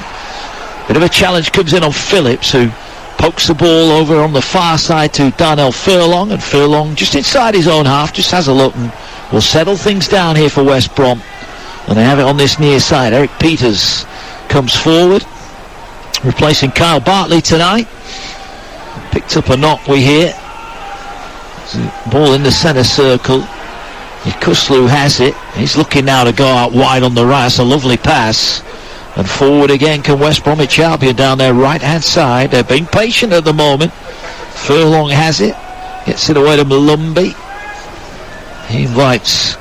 Bit of a challenge comes in on Phillips, who pokes the ball over on the far side to Darnell Furlong, and Furlong just inside his own half just has a look and will settle things down here for West Brom. And they have it on this near side. Eric Peters comes forward, replacing Kyle Bartley tonight. Picked up a knock, we hear. Ball in the centre circle. Kuslu has it. He's looking now to go out wide on the right. That's a lovely pass. And forward again can West Bromwich Albion down their right-hand side. They're being patient at the moment. Furlong has it. Gets it away to Malumbi. He invites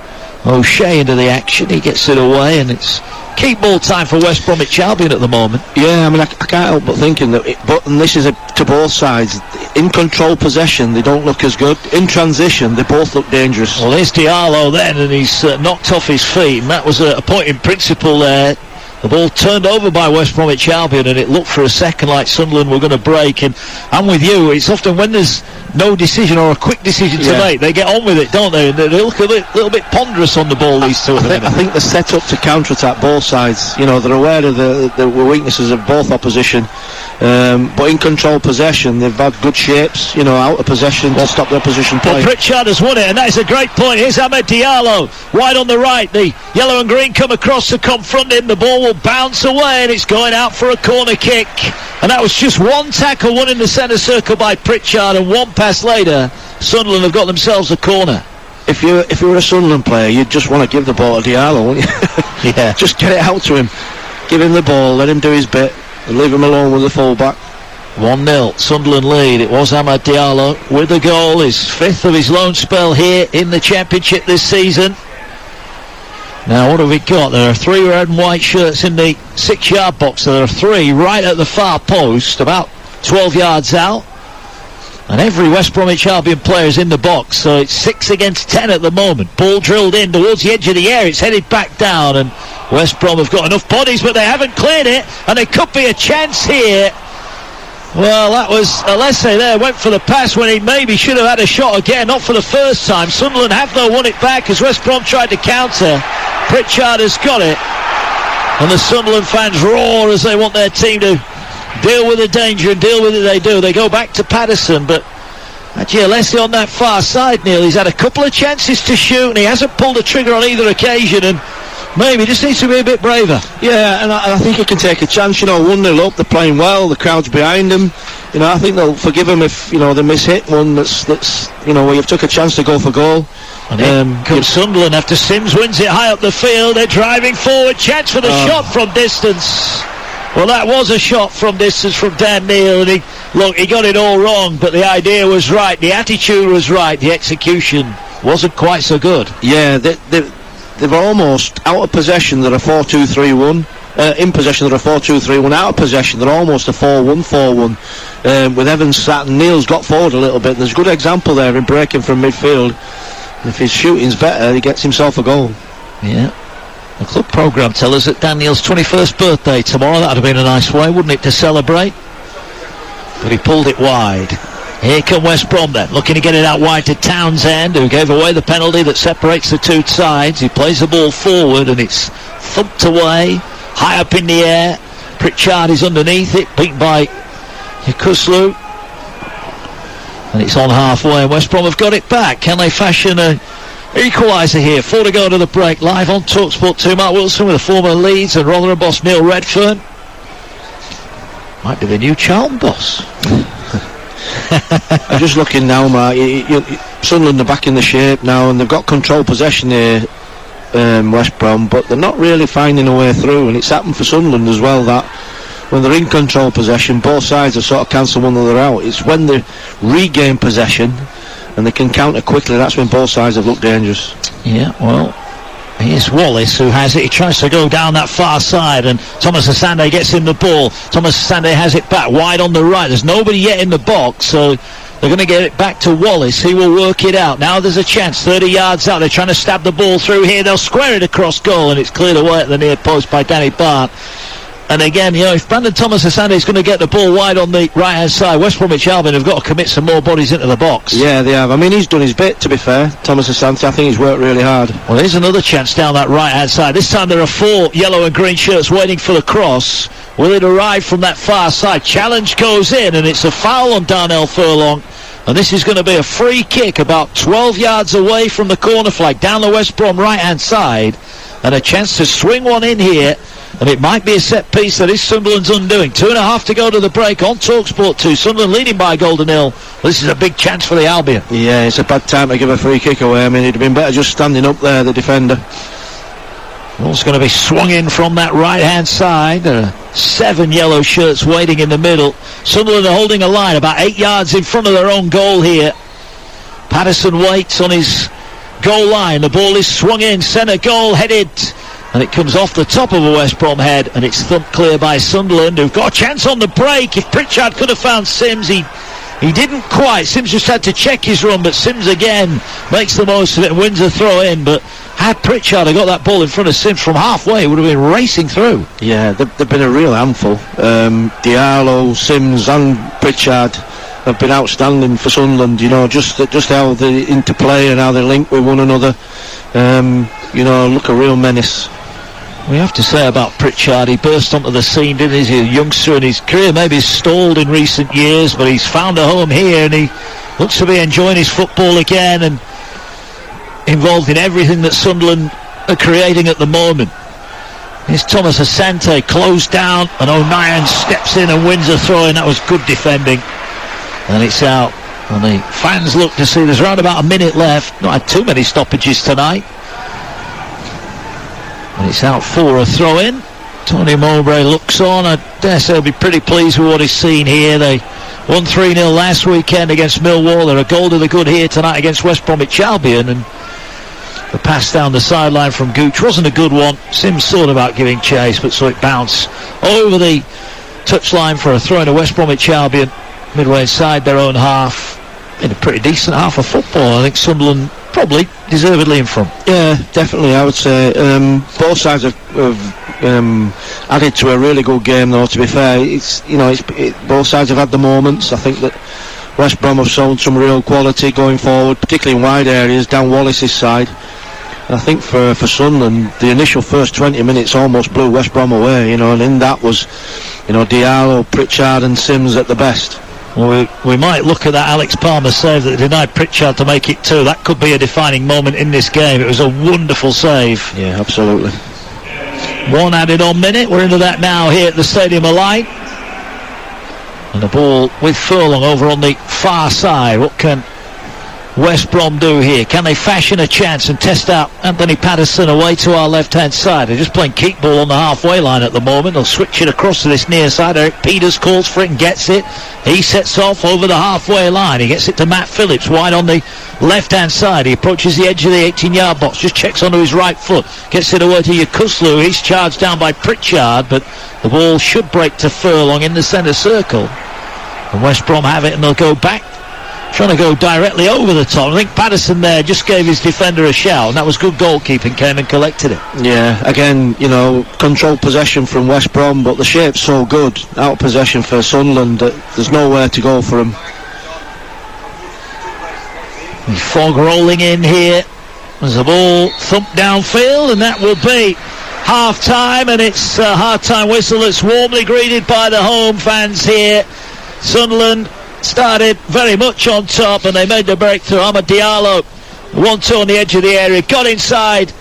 O'Shea into the action. He gets it away, and it's keep ball time for West Bromwich Albion at the moment. Yeah, I mean, I can't help but thinking that and this is to both sides. In control possession, they don't look as good. In transition, they both look dangerous. Well, there's Diallo then, and he's knocked off his feet, and that was a point in principle there. The ball turned over by West Bromwich Albion, and it looked for a second like Sunderland were going to break. And I'm with you, it's often when there's no decision or a quick decision to make, they get on with it, don't they? And they look a little bit ponderous on the ball, these two. I think they're set up to counter-attack both sides. You know, they're aware of the weaknesses of both opposition. But in control possession, they've had good shapes, you know, out of possession to stop their opposition play. Well, Pritchard has won it, and that is a great point. Here's Ahmed Diallo, wide on the right. The yellow and green come across to confront him. The ball will bounce away, and it's going out for a corner kick. And that was just one tackle, one in the centre circle by Pritchard, and one pass later, Sunderland have got themselves a corner. If you were a Sunderland player, you'd just want to give the ball to Diallo, wouldn't you? Yeah. Just get it out to him. Give him the ball, let him do his bit, and leave him alone with the full-back. 1-0, Sunderland lead. It was Ahmad Diallo with the goal, his fifth of his loan spell here in the Championship this season. Now, what have we got? There are 3 red and white shirts in the 6-yard box. There are 3 right at the far post, about 12 yards out. And every West Bromwich Albion player is in the box, so it's 6 against 10 at the moment. Ball drilled in towards the edge of the area. It's headed back down, and West Brom have got enough bodies, but they haven't cleared it, and there could be a chance here. Well, that was Alessi there, went for the pass when he maybe should have had a shot again, not for the first time. Sunderland have, though, won it back as West Brom tried to counter. Pritchard has got it, and the Sunderland fans roar as they want their team to deal with the danger, and deal with it they do. They go back to Patterson, but actually Alessi on that far side, Neil, he's had a couple of chances to shoot, and he hasn't pulled the trigger on either occasion, and maybe just needs to be a bit braver. Yeah, and I think he can take a chance. You know, 1-0 up, they're playing well, the crowd's behind him. You know, I think they'll forgive him if, you know, they miss-hit one that's you know, where you've took a chance to go for goal. And comes Sunderland after Sims wins it high up the field. They're driving forward, chance for the shot from distance. Well, that was a shot from distance from Dan Neal, and he got it all wrong, but the idea was right, the attitude was right, the execution wasn't quite so good. Yeah, they've almost out of possession. They're a 4-2-3-1. In possession, they're a 4-2-3-1. Out of possession, they're almost a 4-1-4-1. With Evans sat and Neal's got forward a little bit. There's a good example there in breaking from midfield. If his shooting's better, he gets himself a goal. Yeah. The club programme tell us that Daniel's 21st birthday tomorrow. That would have been a nice way, wouldn't it, to celebrate? But he pulled it wide. Here come West Brom then, looking to get it out wide to Townsend, who gave away the penalty that separates the two sides. He plays the ball forward, and it's thumped away, high up in the air. Pritchard is underneath it, beaten by Kuslu. And it's on halfway, and West Brom have got it back. Can they fashion a equaliser here? 4 to go to the break. Live on TalkSport 2, Mark Wilson with the former Leeds and Rotherham boss Neil Redfern. Might be the new Charlton boss. I'm just looking now, Mark. Sunderland are back in the shape now, and they've got control possession here, West Brom, but they're not really finding a way through, and it's happened for Sunderland as well, that when they're in control possession, both sides have sort of cancelled one another out. It's when they regain possession and they can counter quickly, that's when both sides have looked dangerous. Yeah, well, Here's Wallace who has it. He tries to go down that far side, and Thomas Asante gets him the ball. Thomas Asante has it back wide on the right. There's nobody yet in the box, so they're going to get it back to Wallace. He will work it out. Now there's a chance, 30 yards out. They're trying to stab the ball through here. They'll square it across goal, and it's cleared away at the near post by Danny Bart. And again, if Brandon Thomas Asante is going to get the ball wide on the right-hand side, West Bromwich Albion have got to commit some more bodies into the box. Yeah, they have. I mean, he's done his bit, to be fair. Thomas Asante, I think he's worked really hard. Well, here's another chance down that right-hand side. This time there are 4 yellow and green shirts waiting for the cross. Will it arrive from that far side? Challenge goes in, and it's a foul on Darnell Furlong. And this is going to be a free kick about 12 yards away from the corner flag, down the West Brom right-hand side. And a chance to swing one in here. And it might be a set piece that is Sunderland's undoing. 2.5 to go to the break on TalkSport 2. Sunderland leading by a goal to nil. This is a big chance for the Albion. Yeah, it's a bad time to give a free kick away. I mean, it'd have been better just standing up there, the defender. Ball's going to be swung in from that right-hand side. There are 7 yellow shirts waiting in the middle. Sunderland are holding a line about 8 yards in front of their own goal here. Patterson waits on his goal line. The ball is swung in, centre goal headed. And it comes off the top of a West Brom head, and it's thumped clear by Sunderland, who've got a chance on the break. If Pritchard could have found Sims, he didn't quite. Sims just had to check his run, but Sims again makes the most of it and wins a throw in. But had Pritchard got that ball in front of Sims from halfway, he would have been racing through. Yeah, they've been a real handful. Diallo, Sims and Pritchard have been outstanding for Sunderland. Just how they interplay and how they link with one another. Look a real menace. We have to say about Pritchard, he burst onto the scene, didn't he? He's a youngster, and his career maybe stalled in recent years, but he's found a home here, and he looks to be enjoying his football again and involved in everything that Sunderland are creating at the moment. Here's Thomas Asante closed down, and O'Nien steps in and wins a throw, and that was good defending. And it's out, and the fans look to see there's around about a minute left. Not had too many stoppages tonight. And it's out for a throw-in. Tony Mowbray looks on. I dare say he'll be pretty pleased with what he's seen here. They won 3-0 last weekend against Millwall. They're a goal to the good here tonight against West Bromwich Albion. And the pass down the sideline from Gooch wasn't a good one. Sims thought about giving chase, but saw it bounce over the touchline for a throw in to West Bromwich Albion. Midway inside their own half. In a pretty decent half of football. I think Sunderland probably deservedly in front. Yeah, definitely, I would say. Both sides have added to a really good game, though, to be fair. Both sides have had the moments. I think that West Brom have shown some real quality going forward, particularly in wide areas, down Wallace's side. And I think for Sunderland, the initial first 20 minutes almost blew West Brom away, and in that was, Diallo, Pritchard and Sims at the best. Well, we might look at that Alex Palmer save that denied Pritchard to make it 2. That could be a defining moment in this game. It was a wonderful save. Yeah, absolutely. 1 added on minute. We're into that now here at the Stadium of Light. And the ball with Furlong over on the far side. What can West Brom do here? Can they fashion a chance and test out Anthony Patterson away to our left-hand side? They're just playing keep ball on the halfway line at the moment. They'll switch it across to this near side. Eric Peters calls for it and gets it. He sets off over the halfway line. He gets it to Matt Phillips wide on the left-hand side. He approaches the edge of the 18-yard box, just checks onto his right foot, gets it away to Yakuslu. He's charged down by Pritchard, but the ball should break to Furlong in the centre circle. And West Brom have it, and they'll go back, trying to go directly over the top. I think Patterson there just gave his defender a shout, and that was good goalkeeping, came and collected it. Yeah, again, controlled possession from West Brom, but the shape's so good, out of possession for Sunderland, that there's nowhere to go for them. The fog rolling in here. There's a ball thumped downfield, and that will be half-time, and it's a half-time whistle that's warmly greeted by the home fans here. Sunderland started very much on top, and they made the breakthrough. Amad Diallo, 1-2 on the edge of the area, got inside,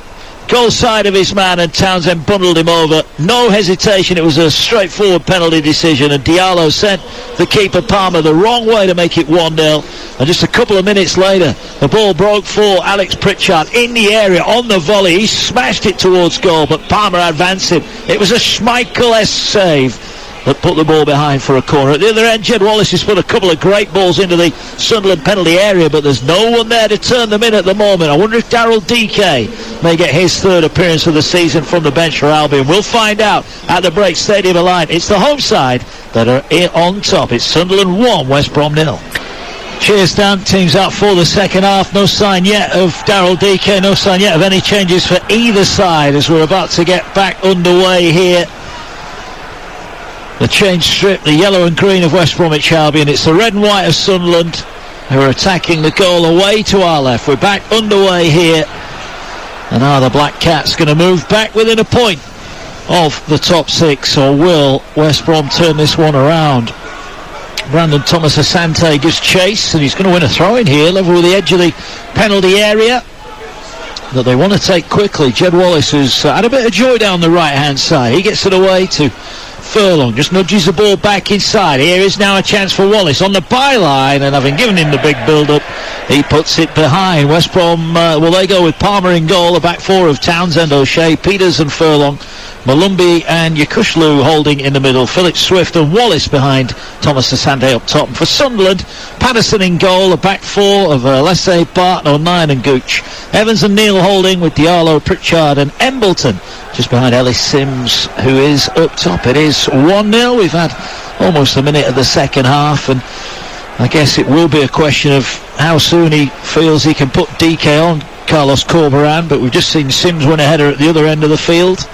goal side of his man, and Townsend bundled him over. No hesitation, it was a straightforward penalty decision, and Diallo sent the keeper Palmer the wrong way to make it 1-0. And just a couple of minutes later, the ball broke for Alex Pritchard in the area on the volley. He smashed it towards goal, but Palmer advanced it. It was a Schmeichel-esque save. that put the ball behind for a corner. At the other end, Jed Wallace has put a couple of great balls into the Sunderland penalty area, but there's no one there to turn them in at the moment. I wonder if Daryl DK may get his third appearance of the season from the bench for Albion. We'll find out at the break. Stadium Alive. It's the home side that are on top. It's Sunderland 1, West Brom 0. Cheers, Dan. Team's out for the second half. No sign yet of Daryl DK. No sign yet of any changes for either side as we're about to get back underway here. The change strip, the yellow and green of West Bromwich Albion. It's the red and white of Sunderland who are attacking the goal away to our left. We're back underway here. And are the Black Cats going to move back within a point of the top 6, or will West Brom turn this one around? Brandon Thomas Asante gives chase, and he's going to win a throw-in here, level with the edge of the penalty area that they want to take quickly. Jed Wallace has had a bit of joy down the right-hand side. He gets it away to Furlong, just nudges the ball back inside. Here is now a chance for Wallace on the byline, and having given him the big build-up, he puts it behind. West Brom, will they go with Palmer in goal, the back four of Townsend, O'Shea, Peters and Furlong, Malumbi and Yakushlu holding in the middle, Phillips, Swift and Wallace behind Thomas Asante up top. And for Sunderland, Patterson in goal, a back four of Lesse, Barton, O'Nien and Gooch, Evans and Neal holding with Diallo, Pritchard and Embleton just behind Ellis Sims, who is up top. It is 1-0. We've had almost a minute of the second half, and I guess it will be a question of how soon he feels he can put DK on Carlos Corberan, but we've just seen Sims win a header at the other end of the field,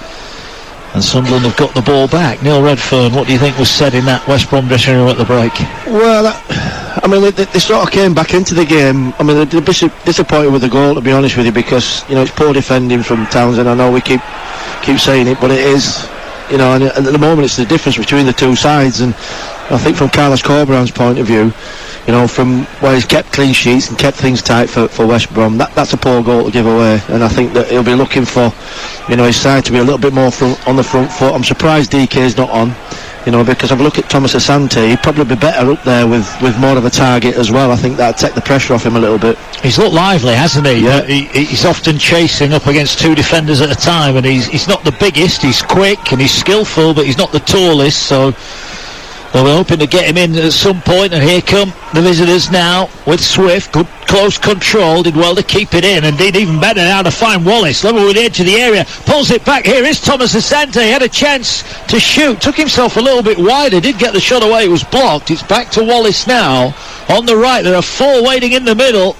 and Sunderland have got the ball back. Neil Redfern, what do you think was said in that West Brom dressing room at the break? Well, I mean, they sort of came back into the game. I mean, they're disappointed with the goal, to be honest with you, because, you know, it's poor defending from Townsend. I know we keep saying it, but it is, you know, and at the moment it's the difference between the two sides. And I think from Carlos Corberan's point of view, you know, from where he's kept clean sheets and kept things tight for West Brom, that's a poor goal to give away. And I think that he'll be looking for, you know, his side to be a little bit more on the front foot. I'm surprised DK's not on, you know, because I've looked at Thomas Asante. He'd probably be better up there with more of a target as well. I think that'd take the pressure off him a little bit. He's looked lively, hasn't he? Yeah. He's often chasing up against two defenders at a time, and he's not the biggest. He's quick and he's skillful, but he's not the tallest, so well, we're hoping to get him in at some point. And here come the visitors now with Swift. Good close control, did well to keep it in, and did even better now to find Wallace, level with the edge of the area, pulls it back. Here is Thomas Asante, had a chance to shoot, took himself a little bit wider, did get the shot away, it was blocked. It's back to Wallace now on the right. There are four waiting in the middle,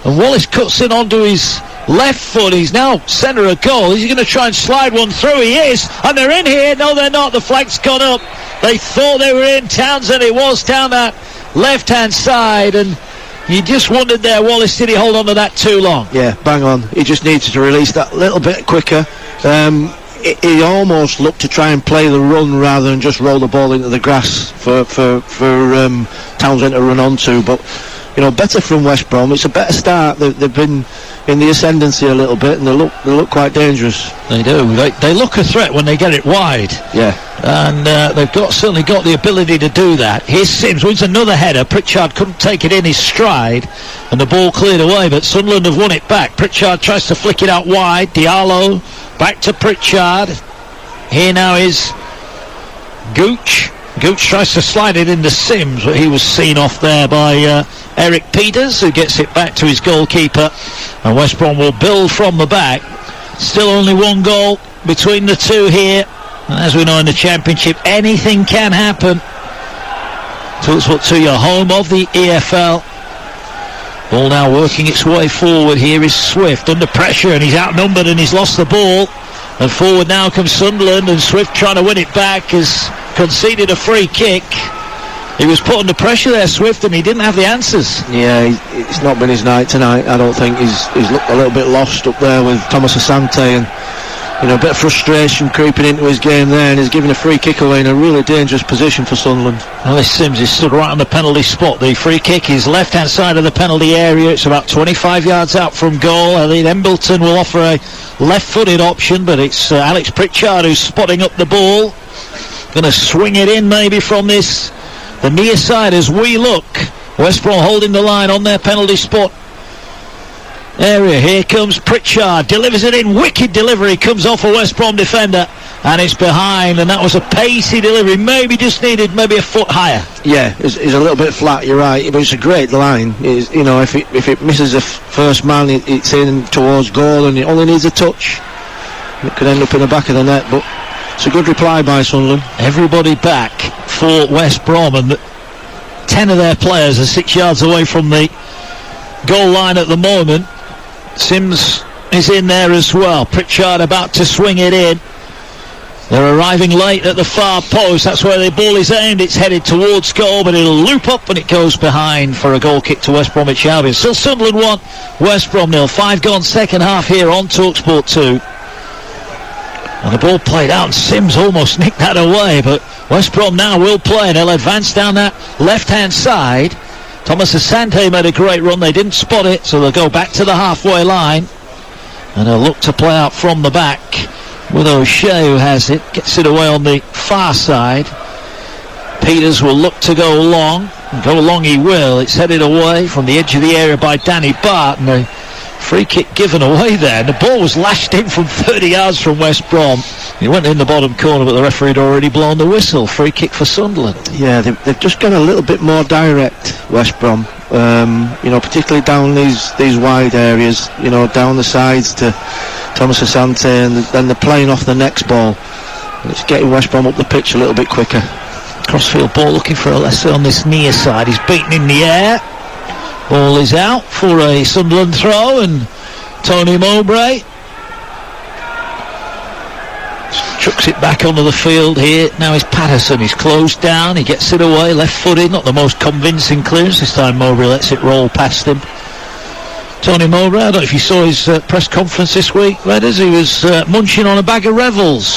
and Wallace cuts in onto his left foot. He's now centre of goal. Is he going to try and slide one through? He is, and they're in here. No, they're not. The flag's gone up. They thought they were in. Townsend, it was down that left-hand side, and you just wondered there, Wallace, did he hold on to that too long? Yeah, bang on. He just needs to release that a little bit quicker. He almost looked to try and play the run rather than just roll the ball into the grass for Townsend to run onto. But, you know, better from West Brom. It's a better start. They've been in the ascendancy a little bit, and they look quite dangerous. They do. They look a threat when they get it wide. Yeah. And they've certainly got the ability to do that. Here's Sims, wins another header. Pritchard couldn't take it in his stride, and the ball cleared away, but Sunderland have won it back. Pritchard tries to flick it out wide. Diallo back to Pritchard. Here now is Gooch. Gooch tries to slide it into Sims, but he was seen off there by Eric Peters, who gets it back to his goalkeeper, and West Brom will build from the back. Still only one goal between the two here, and as we know in the Championship, anything can happen. Talksport to your home of the EFL. Ball now working its way forward. Here is Swift under pressure, and he's outnumbered and he's lost the ball, and forward now comes Sunderland, and Swift trying to win it back has conceded a free kick. He was put under pressure there, Swift, and he didn't have the answers. Yeah, it's not been his night tonight. I don't think he's looked a little bit lost up there with Thomas Asante, and, you know, a bit of frustration creeping into his game there, and he's giving a free kick away in a really dangerous position for Sunderland. Ellis Sims is stood right on the penalty spot. The free kick is left-hand side of the penalty area. It's about 25 yards out from goal. I think Embleton will offer a left-footed option, but it's Alex Pritchard who's spotting up the ball. Going to swing it in maybe from the near side as we look. West Brom holding the line on their penalty spot area. Here comes Pritchard, delivers it in, wicked delivery, comes off a West Brom defender. and it's behind, and that was a pacey delivery. Maybe just needed maybe a foot higher. Yeah, it's a little bit flat, you're right, but it's a great line. It's, you know, if it misses the first man, it's in towards goal, and it only needs a touch. It could end up in the back of the net, but it's a good reply by Sunderland. Everybody back for West Brom, and 10 of their players are 6 yards away from the goal line at the moment. Sims is in there as well. Pritchard about to swing it in. They're arriving late at the far post. That's where the ball is aimed. It's headed towards goal, but it'll loop up and it goes behind for a goal kick to West Bromwich Albion. Still Sunderland 1, West Brom 0. 5 gone second half here on TalkSport 2. And the ball played out, and Sims almost nicked that away, but West Brom now will play, and they'll advance down that left-hand side. Thomas Asante made a great run. They didn't spot it, so they'll go back to the halfway line, and they'll look to play out from the back with O'Shea, who has it, gets it away on the far side. Peters will look to go long, and go long he will. It's headed away from the edge of the area by Danny Bart, and the free kick given away there, and the ball was lashed in from 30 yards from West Brom. It went in the bottom corner, but the referee had already blown the whistle. Free kick for Sunderland. Yeah, they've just gone a little bit more direct, West Brom. You know, particularly down these wide areas, you know, down the sides to Thomas Asante, and then they're playing off the next ball. And it's getting West Brom up the pitch a little bit quicker. Crossfield ball looking for Alessi on this near side. He's beaten in the air. Ball is out for a Sunderland throw, and Tony Mowbray chucks it back onto the field here. Now it's Patterson. He's closed down. He gets it away, left-footed. Not the most convincing clearance this time. Mowbray lets it roll past him. Tony Mowbray, I don't know if you saw his press conference this week, Redders. He was munching on a bag of Revels.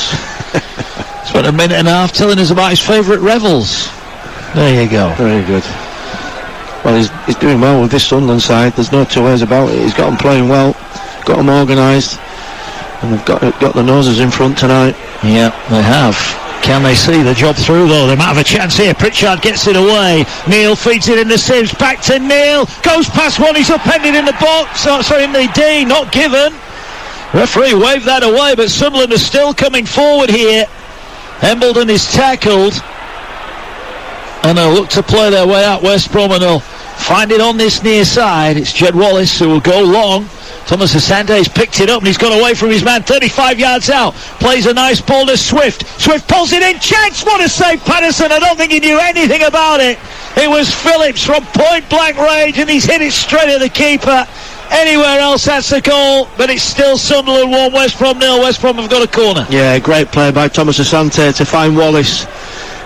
Spent a minute and a half telling us about his favourite Revels. There you go. Very good. Well, he's doing well with this Sunderland side. There's no two ways about it. He's got them playing well, got them organised, and they've got the noses in front tonight. Yeah, they have. Can they see the job through, though? They might have a chance here. Pritchard gets it away. Neil feeds it in the Sims. Back to Neil. Goes past one. He's upended in the box. Oh, sorry, in the D. Not given. Referee waved that away, but Sunderland are still coming forward here. Embledon is tackled, and they'll look to play their way out. West Brom, and they'll find it on this near side. It's Jed Wallace who will go long. Thomas Asante's picked it up, and he's gone away from his man 35 yards out. Plays a nice ball to Swift. Swift pulls it in. Chance! What a save, Patterson. I don't think he knew anything about it. It was Phillips from point blank range, and he's hit it straight at the keeper. Anywhere else that's a goal, but it's still Sunderland 1, West Brom 0. West Brom have got a corner. Yeah, great play by Thomas Asante to find Wallace,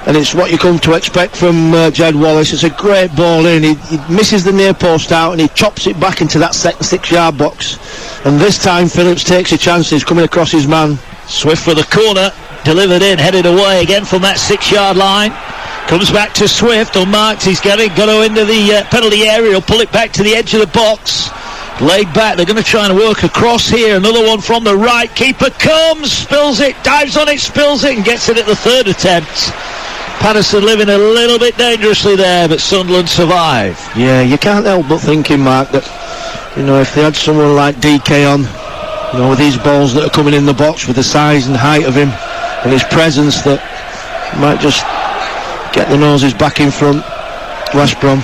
and it's what you come to expect from Jed Wallace. It's a great ball in. He misses the near post out, and he chops it back into that second 6-yard box, and this time Phillips takes a chance. He's coming across his man. Swift for the corner, delivered in, headed away again from that 6-yard line. Comes back to Swift, unmarked. He's got to go into the penalty area. He'll pull it back to the edge of the box. Laid back. They're going to try and work across here. Another one from the right. Keeper comes, spills it, dives on it, spills it, and gets it at the third attempt. Patterson living a little bit dangerously there, but Sunderland survive. Yeah, you can't help but thinking, Mark, that, you know, if they had someone like DK on, you know, with these balls that are coming in the box, with the size and height of him and his presence, that might just get the noses back in front. West Brom.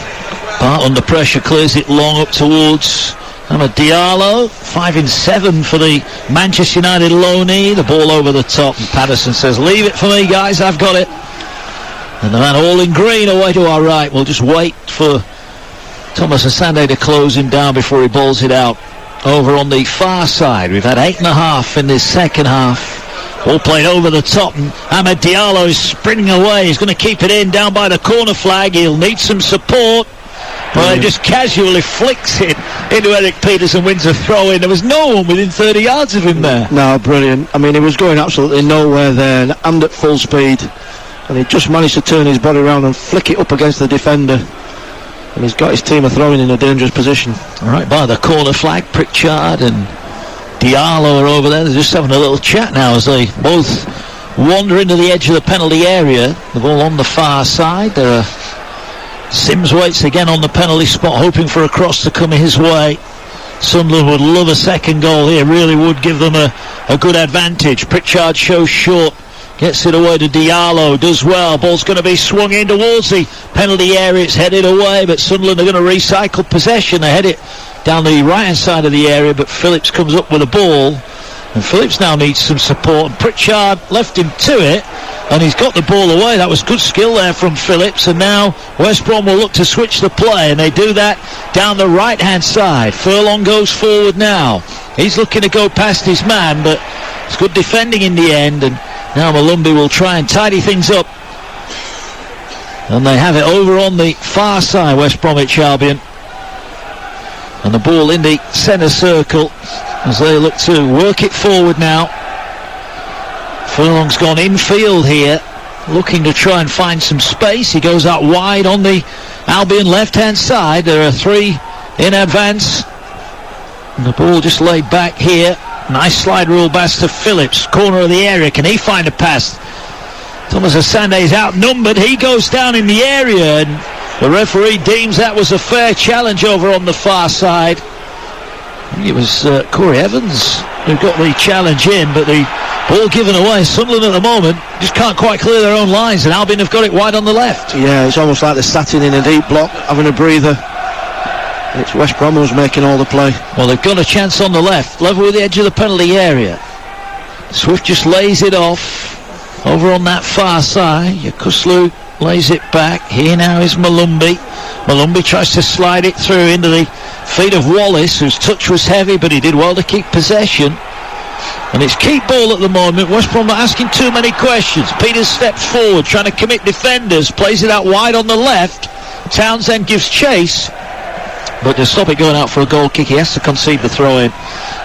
Bart under pressure, clears it long up towards Diallo. 5 in 7 for the Manchester United loanee. The ball over the top, and Patterson says, leave it for me, guys, I've got it. And the man all in green away to our right. We'll just wait for Thomas Asante to close him down before he balls it out. Over on the far side, we've had 8.5 in this second half. All played over the top, and Amad Diallo is sprinting away. He's going to keep it in down by the corner flag. He'll need some support. Well, he just casually flicks it into Eric Peters and wins a throw in. There was no one within 30 yards of him there. No, brilliant. I mean, he was going absolutely nowhere there, and at full speed. And he just managed to turn his body around and flick it up against the defender. And he's got his team of throwing in a dangerous position. Right by the corner flag, Pritchard and Diallo are over there. They're just having a little chat now as they both wander into the edge of the penalty area. The ball on the far side. There are Sims waits again on the penalty spot, hoping for a cross to come his way. Sunderland would love a second goal here, really would give them a good advantage. Pritchard shows short Gets it away to Diallo, does well. Ball's going to be swung in towards the penalty area. It's headed away, but Sunderland are going to recycle possession. They head it down the right-hand side of the area, but Phillips comes up with a ball. And Phillips now needs some support. And Pritchard left him to it, and he's got the ball away. That was good skill there from Phillips. And now West Brom will look to switch the play, and they do that down the right-hand side. Furlong goes forward now. He's looking to go past his man, but it's good defending in the end. And now Malumbi will try and tidy things up. And they have it over on the far side, West Bromwich Albion. And the ball in the centre circle as they look to work it forward now. Furlong's gone infield here, looking to try and find some space. He goes out wide on the Albion left-hand side. There are 3 in advance. And the ball just laid back here. Nice slide rule pass to Phillips, corner of the area. Can he find a pass? Thomas Asande is outnumbered. He goes down in the area, and the referee deems that was a fair challenge over on the far side. I think it was Corey Evans who got the challenge in, but the ball given away. Sunderland at the moment just can't quite clear their own lines, and Albion have got it wide on the left. Yeah, it's almost like they're sat in a deep block, having a breather. It's West Brom who's making all the play. Well, they've got a chance on the left, level with the edge of the penalty area. Swift just lays it off over on that far side. Yakuslu lays it back. Here now is Malumbi. Malumbi tries to slide it through into the feet of Wallace, whose touch was heavy, but he did well to keep possession. And it's keep ball at the moment. West Brom not asking too many questions. Peters steps forward, trying to commit defenders, plays it out wide on the left. Townsend gives chase, but to stop it going out for a goal kick, he has to concede the throw-in.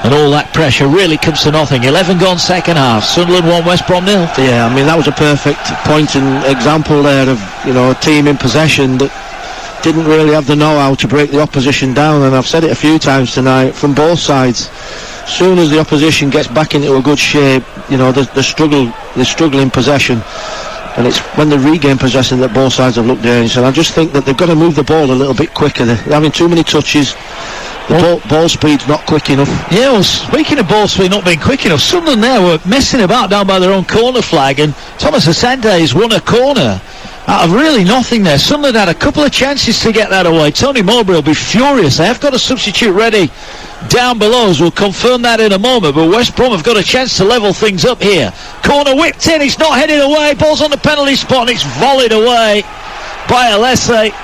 And all that pressure really comes to nothing. 11 gone second half. Sunderland 1, West Brom 0. Yeah, I mean, that was a perfect point and example there of, a team in possession that didn't really have the know-how to break the opposition down. And I've said it a few times tonight, from both sides. As soon as the opposition gets back into a good shape, they struggle in possession. And it's when they regain possession that both sides have looked dangerous. And I just think that they've got to move the ball a little bit quicker. They're having too many touches. The ball speed's not quick enough. Yeah, well, speaking of ball speed not being quick enough, Sunderland there were messing about down by their own corner flag, and Thomas Asante has won a corner out of really nothing there. Sunderland had a couple of chances to get that away. Tony Mowbray will be furious. They have got a substitute ready down below, as we'll confirm that in a moment, but West Brom have got a chance to level things up here. Corner whipped in, it's not headed away, ball's on the penalty spot, and it's volleyed away by Alessi.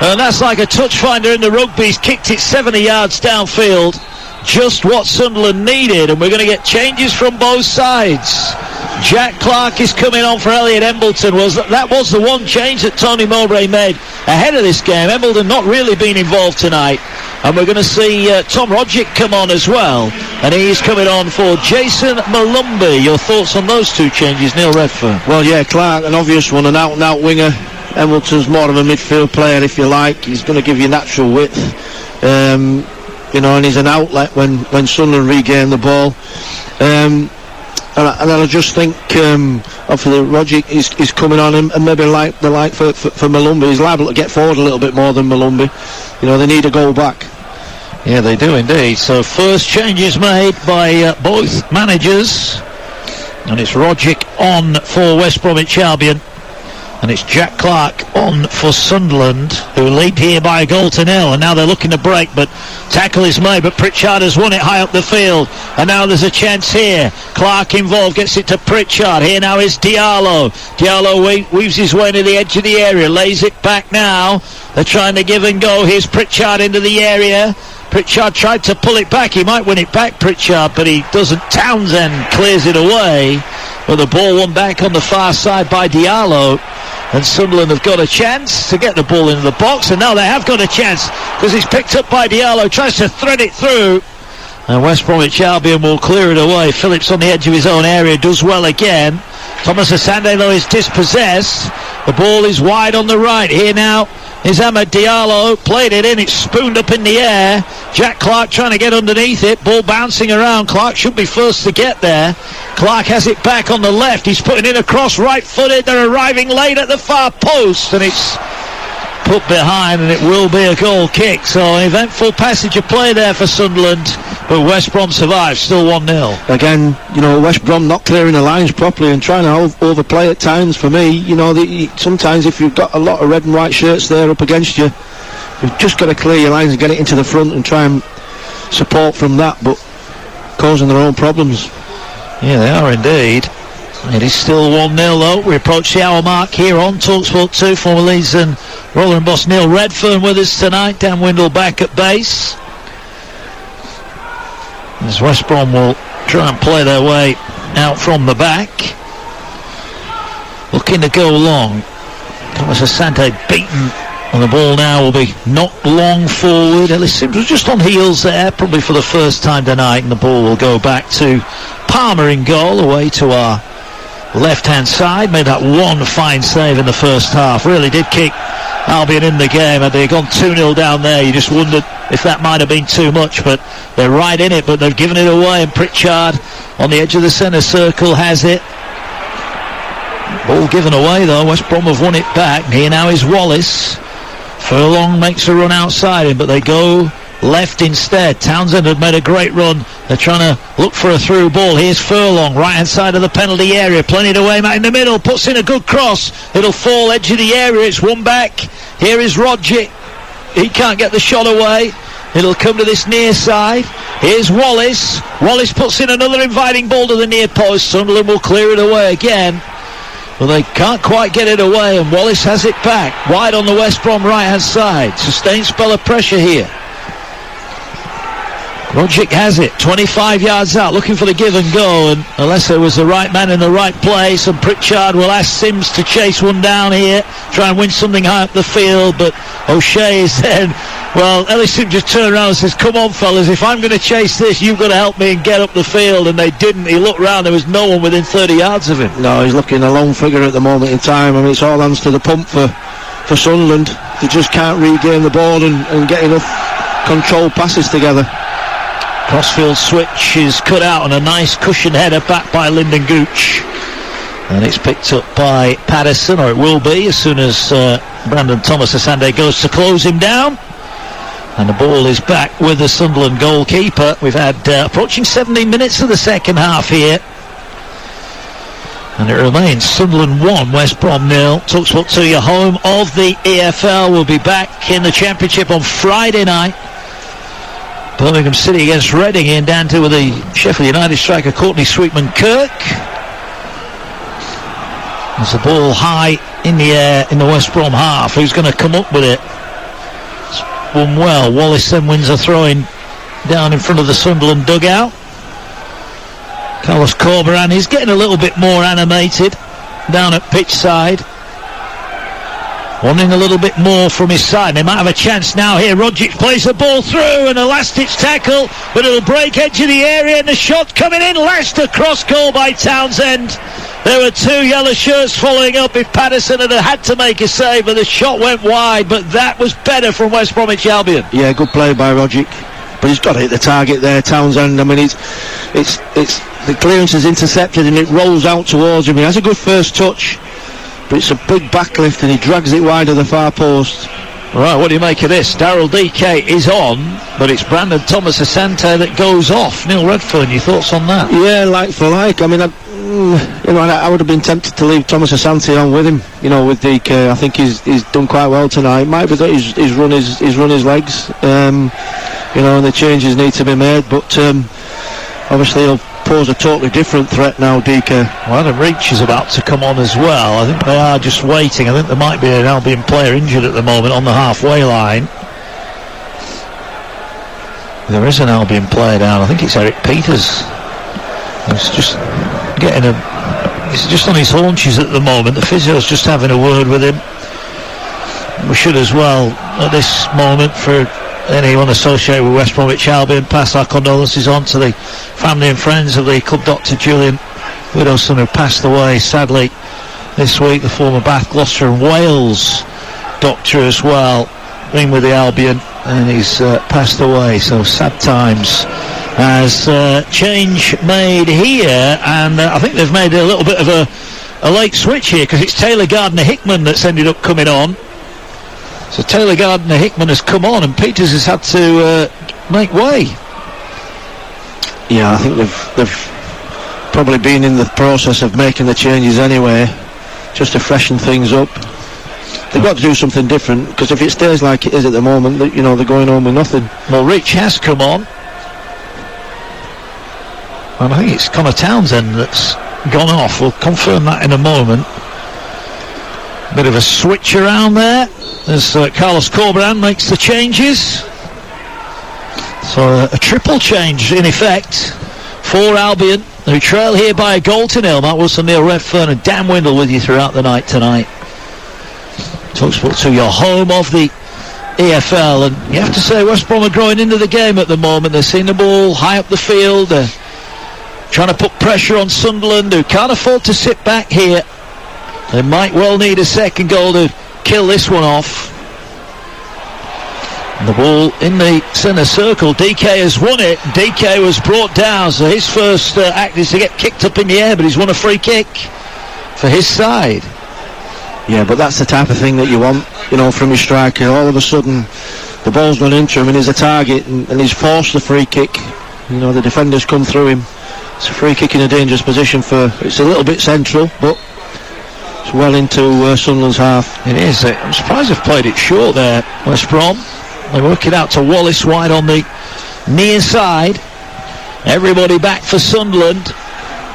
And that's like a touch finder in the rugby. He's kicked it 70 yards downfield. Just what Sunderland needed, and we're going to get changes from both sides. Jack Clark is coming on for Elliot Embleton. That was the one change that Tony Mowbray made ahead of this game. Embleton not really been involved tonight. And we're going to see Tom Rodgick come on as well. And he's coming on for Jason Malumbi. Your thoughts on those two changes, Neil Redfern? Well, yeah, Clark, an obvious one, an out-and-out winger. Embleton's more of a midfield player, if you like. He's going to give you natural width. And he's an outlet when Sunderland regain the ball. And I just think obviously Rodgick is coming on, and maybe for Malumbi, he's liable to get forward a little bit more than Malumbi. They need a goal back. Yeah, they do indeed. So first changes made by both managers, and it's Rodgick on for West Bromwich Albion, and it's Jack Clark on for Sunderland, who lead here by a goal to nil. And now they're looking to break, but tackle is made, but Pritchard has won it high up the field, and now there's a chance here. Clark involved, gets it to Pritchard. Here now is Diallo. Diallo weaves his way into the edge of the area, lays it back now. They're trying to give and go. Here's Pritchard into the area. Pritchard tried to pull it back. He might win it back, Pritchard, but he doesn't. Townsend clears it away. But the ball won back on the far side by Diallo. And Sunderland have got a chance to get the ball into the box. And now they have got a chance, because he's picked up by Diallo, tries to thread it through. And West Bromwich Albion will clear it away. Phillips on the edge of his own area does well again. Thomas Asande, though, is dispossessed. The ball is wide on the right. Here now is Amad Diallo. Played it in. It's spooned up in the air. Jack Clark trying to get underneath it. Ball bouncing around. Clark should be first to get there. Clark has it back on the left. He's putting in a cross right-footed. They're arriving late at the far post, and it's put behind, and it will be a goal kick. So an eventful passage of play there for Sunderland, but West Brom survives, still 1-0. Again, West Brom not clearing the lines properly and trying to overplay at times. For me, sometimes if you've got a lot of red and white shirts there up against you, you've just got to clear your lines and get it into the front and try and support from that, but causing their own problems. Yeah, they are indeed. It is still 1-0 though. We approach the hour mark here on TalkSport 2. Former Leeds and Rotherham boss Neil Redfern with us tonight. Dan Windle back at base, as West Brom will try and play their way out from the back, looking to go long. Thomas Asante beaten on the ball now, will be knocked long forward. Ellis Sims was just on heels there, probably for the first time tonight, and the ball will go back to Palmer in goal, away to our left-hand side. Made that one fine save in the first half. Really did keep Albion in the game. Had they gone 2-0 down there, you just wondered if that might have been too much, but they're right in it, but they've given it away, and Pritchard on the edge of the centre circle has it. Ball given away though. West Brom have won it back. Here now is Wallace. Furlong makes a run outside him, but they go left instead. Townsend had made a great run. They're trying to look for a through ball. Here's Furlong, right hand side of the penalty area, plenty to aim at in the middle, puts in a good cross. It'll fall edge of the area. It's one back. Here is Rodgick. He can't get the shot away. It'll come to this near side. Here's Wallace. Wallace puts in another inviting ball to the near post. Sunderland will clear it away again. Well, they can't quite get it away, and Wallace has it back. Wide on the West Brom right-hand side. Sustained spell of pressure here. Rodgick has it, 25 yards out, looking for the give and go, and Alessa was the right man in the right place, and Pritchard will ask Sims to chase one down here, try and win something high up the field, but O'Shea is then, well, Ellis Sims just turned around and says, come on fellas, if I'm going to chase this, you've got to help me and get up the field, and they didn't. He looked round, there was no one within 30 yards of him. No, he's looking a long figure at the moment in time. I mean, it's all hands to the pump for Sunderland. They just can't regain the ball and get enough controlled passes together. Crossfield switch is cut out and a nice cushion header back by Lyndon Gooch, and it's picked up by Patterson, or it will be as soon as Brandon Thomas Asante goes to close him down, and the ball is back with the Sunderland goalkeeper. We've had approaching 17 minutes of the second half here, and it remains Sunderland 1, West Brom 0. TalkSport 2, your home of the EFL, will be back in the Championship on Friday night. Birmingham City against Reading in down to with the Sheffield United striker Courtney Sweetman-Kirk. There's the ball high in the air in the West Brom half. Who's going to come up with it? It's won well. Wallace then wins a throw-in down in front of the Sunderland dugout. Carlos Corberan, he's getting a little bit more animated down at pitch side. Wanting a little bit more from his side. They might have a chance now here. Rodgick plays the ball through, and a last-ditch tackle, but it'll break edge of the area, and the shot coming in. Lashed across goal by Townsend. There were two yellow shirts following up. If Patterson had to make a save, but the shot went wide, but that was better from West Bromwich Albion. Yeah, good play by Rodgick, but he's got to hit the target there, Townsend. I mean, it's the clearance is intercepted and it rolls out towards him. He has a good first touch, but it's a big backlift and he drags it wide of the far post. Right, what do you make of this? Daryl DK is on, but it's Brandon Thomas Asante that goes off. Neil Redfern, your thoughts on that? Yeah, like for like. I mean, I would have been tempted to leave Thomas Asante on with him. With DK, I think he's done quite well tonight. Might be that he's run his legs. And the changes need to be made, but obviously he'll pose a totally different threat now, DK. Well, Adam Reach is about to come on as well. I think they are just waiting. I think there might be an Albion player injured at the moment on the halfway line. There is an Albion player down. I think it's Eric Peters. He's just he's just on his haunches at the moment. The physio's just having a word with him. We should as well, at this moment, for anyone associated with West Bromwich Albion, pass our condolences on to the family and friends of the club doctor Julian Widowson, who passed away sadly this week. The former Bath, Gloucester and Wales doctor as well, been with the Albion, and he's passed away. So sad times. As change made here, and I think they've made a little bit of a late switch here, because it's Taylor Gardner-Hickman that's ended up coming on. So Taylor Gardner-Hickman has come on and Peters has had to make way. Yeah, I think they've probably been in the process of making the changes anyway, just to freshen things up. They've got to do something different, because if it stays like it is at the moment, they're going home with nothing. Well, Rich has come on. And I think it's Connor Townsend that's gone off. We'll confirm that in a moment. Bit of a switch around there as Carlos Corberán makes the changes. So a triple change in effect for Albion, who trail here by a goal to nil. That was Neil Redfern and Dan Windle with you throughout the night tonight. TalkSport 2, your home of the EFL, and you have to say West Brom are growing into the game at the moment. They're seeing the ball high up the field. They're trying to put pressure on Sunderland, who can't afford to sit back here. They might well need a second goal to kill this one off. And the ball in the centre circle. DK has won it. DK was brought down, so his first act is to get kicked up in the air, but he's won a free kick for his side. Yeah, but that's the type of thing that you want, from your striker. All of a sudden, the ball's gone into him and he's a target, and he's forced the free kick. The defenders come through him. It's a free kick in a dangerous position it's a little bit central, but it's well into Sunderland's half. It is. I'm surprised they've played it short there, West Brom. They work it out to Wallace wide on the near side. Everybody back for Sunderland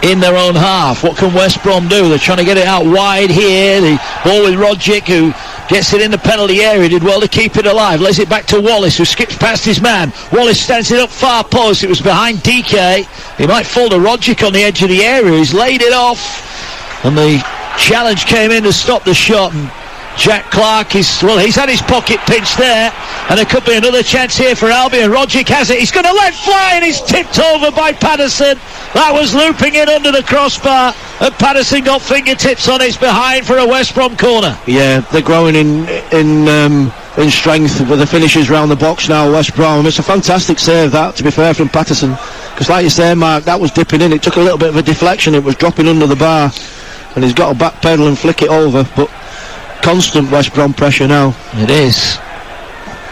in their own half. What can West Brom do? They're trying to get it out wide here. The ball with Rodgick, who gets it in the penalty area. Did well to keep it alive. Lays it back to Wallace, who skips past his man. Wallace stands it up far post. It was behind DK. He might fall to Rodgick on the edge of the area. He's laid it off, and the challenge came in to stop the shot. And Jack Clark he's had his pocket pinched there, and there could be another chance here for Albion. Rodgick has it. He's going to let fly, and he's tipped over by Patterson. That was looping in under the crossbar, and Patterson got fingertips on it. Behind for a West Brom corner. Yeah, they're growing in strength with the finishes round the box now, West Brom. It's a fantastic save, that, to be fair, from Patterson, because like you say, Mark, that was dipping in. It took a little bit of a deflection. It was dropping under the bar, and he's got to back pedal and flick it over, but constant West Brom pressure now. It is.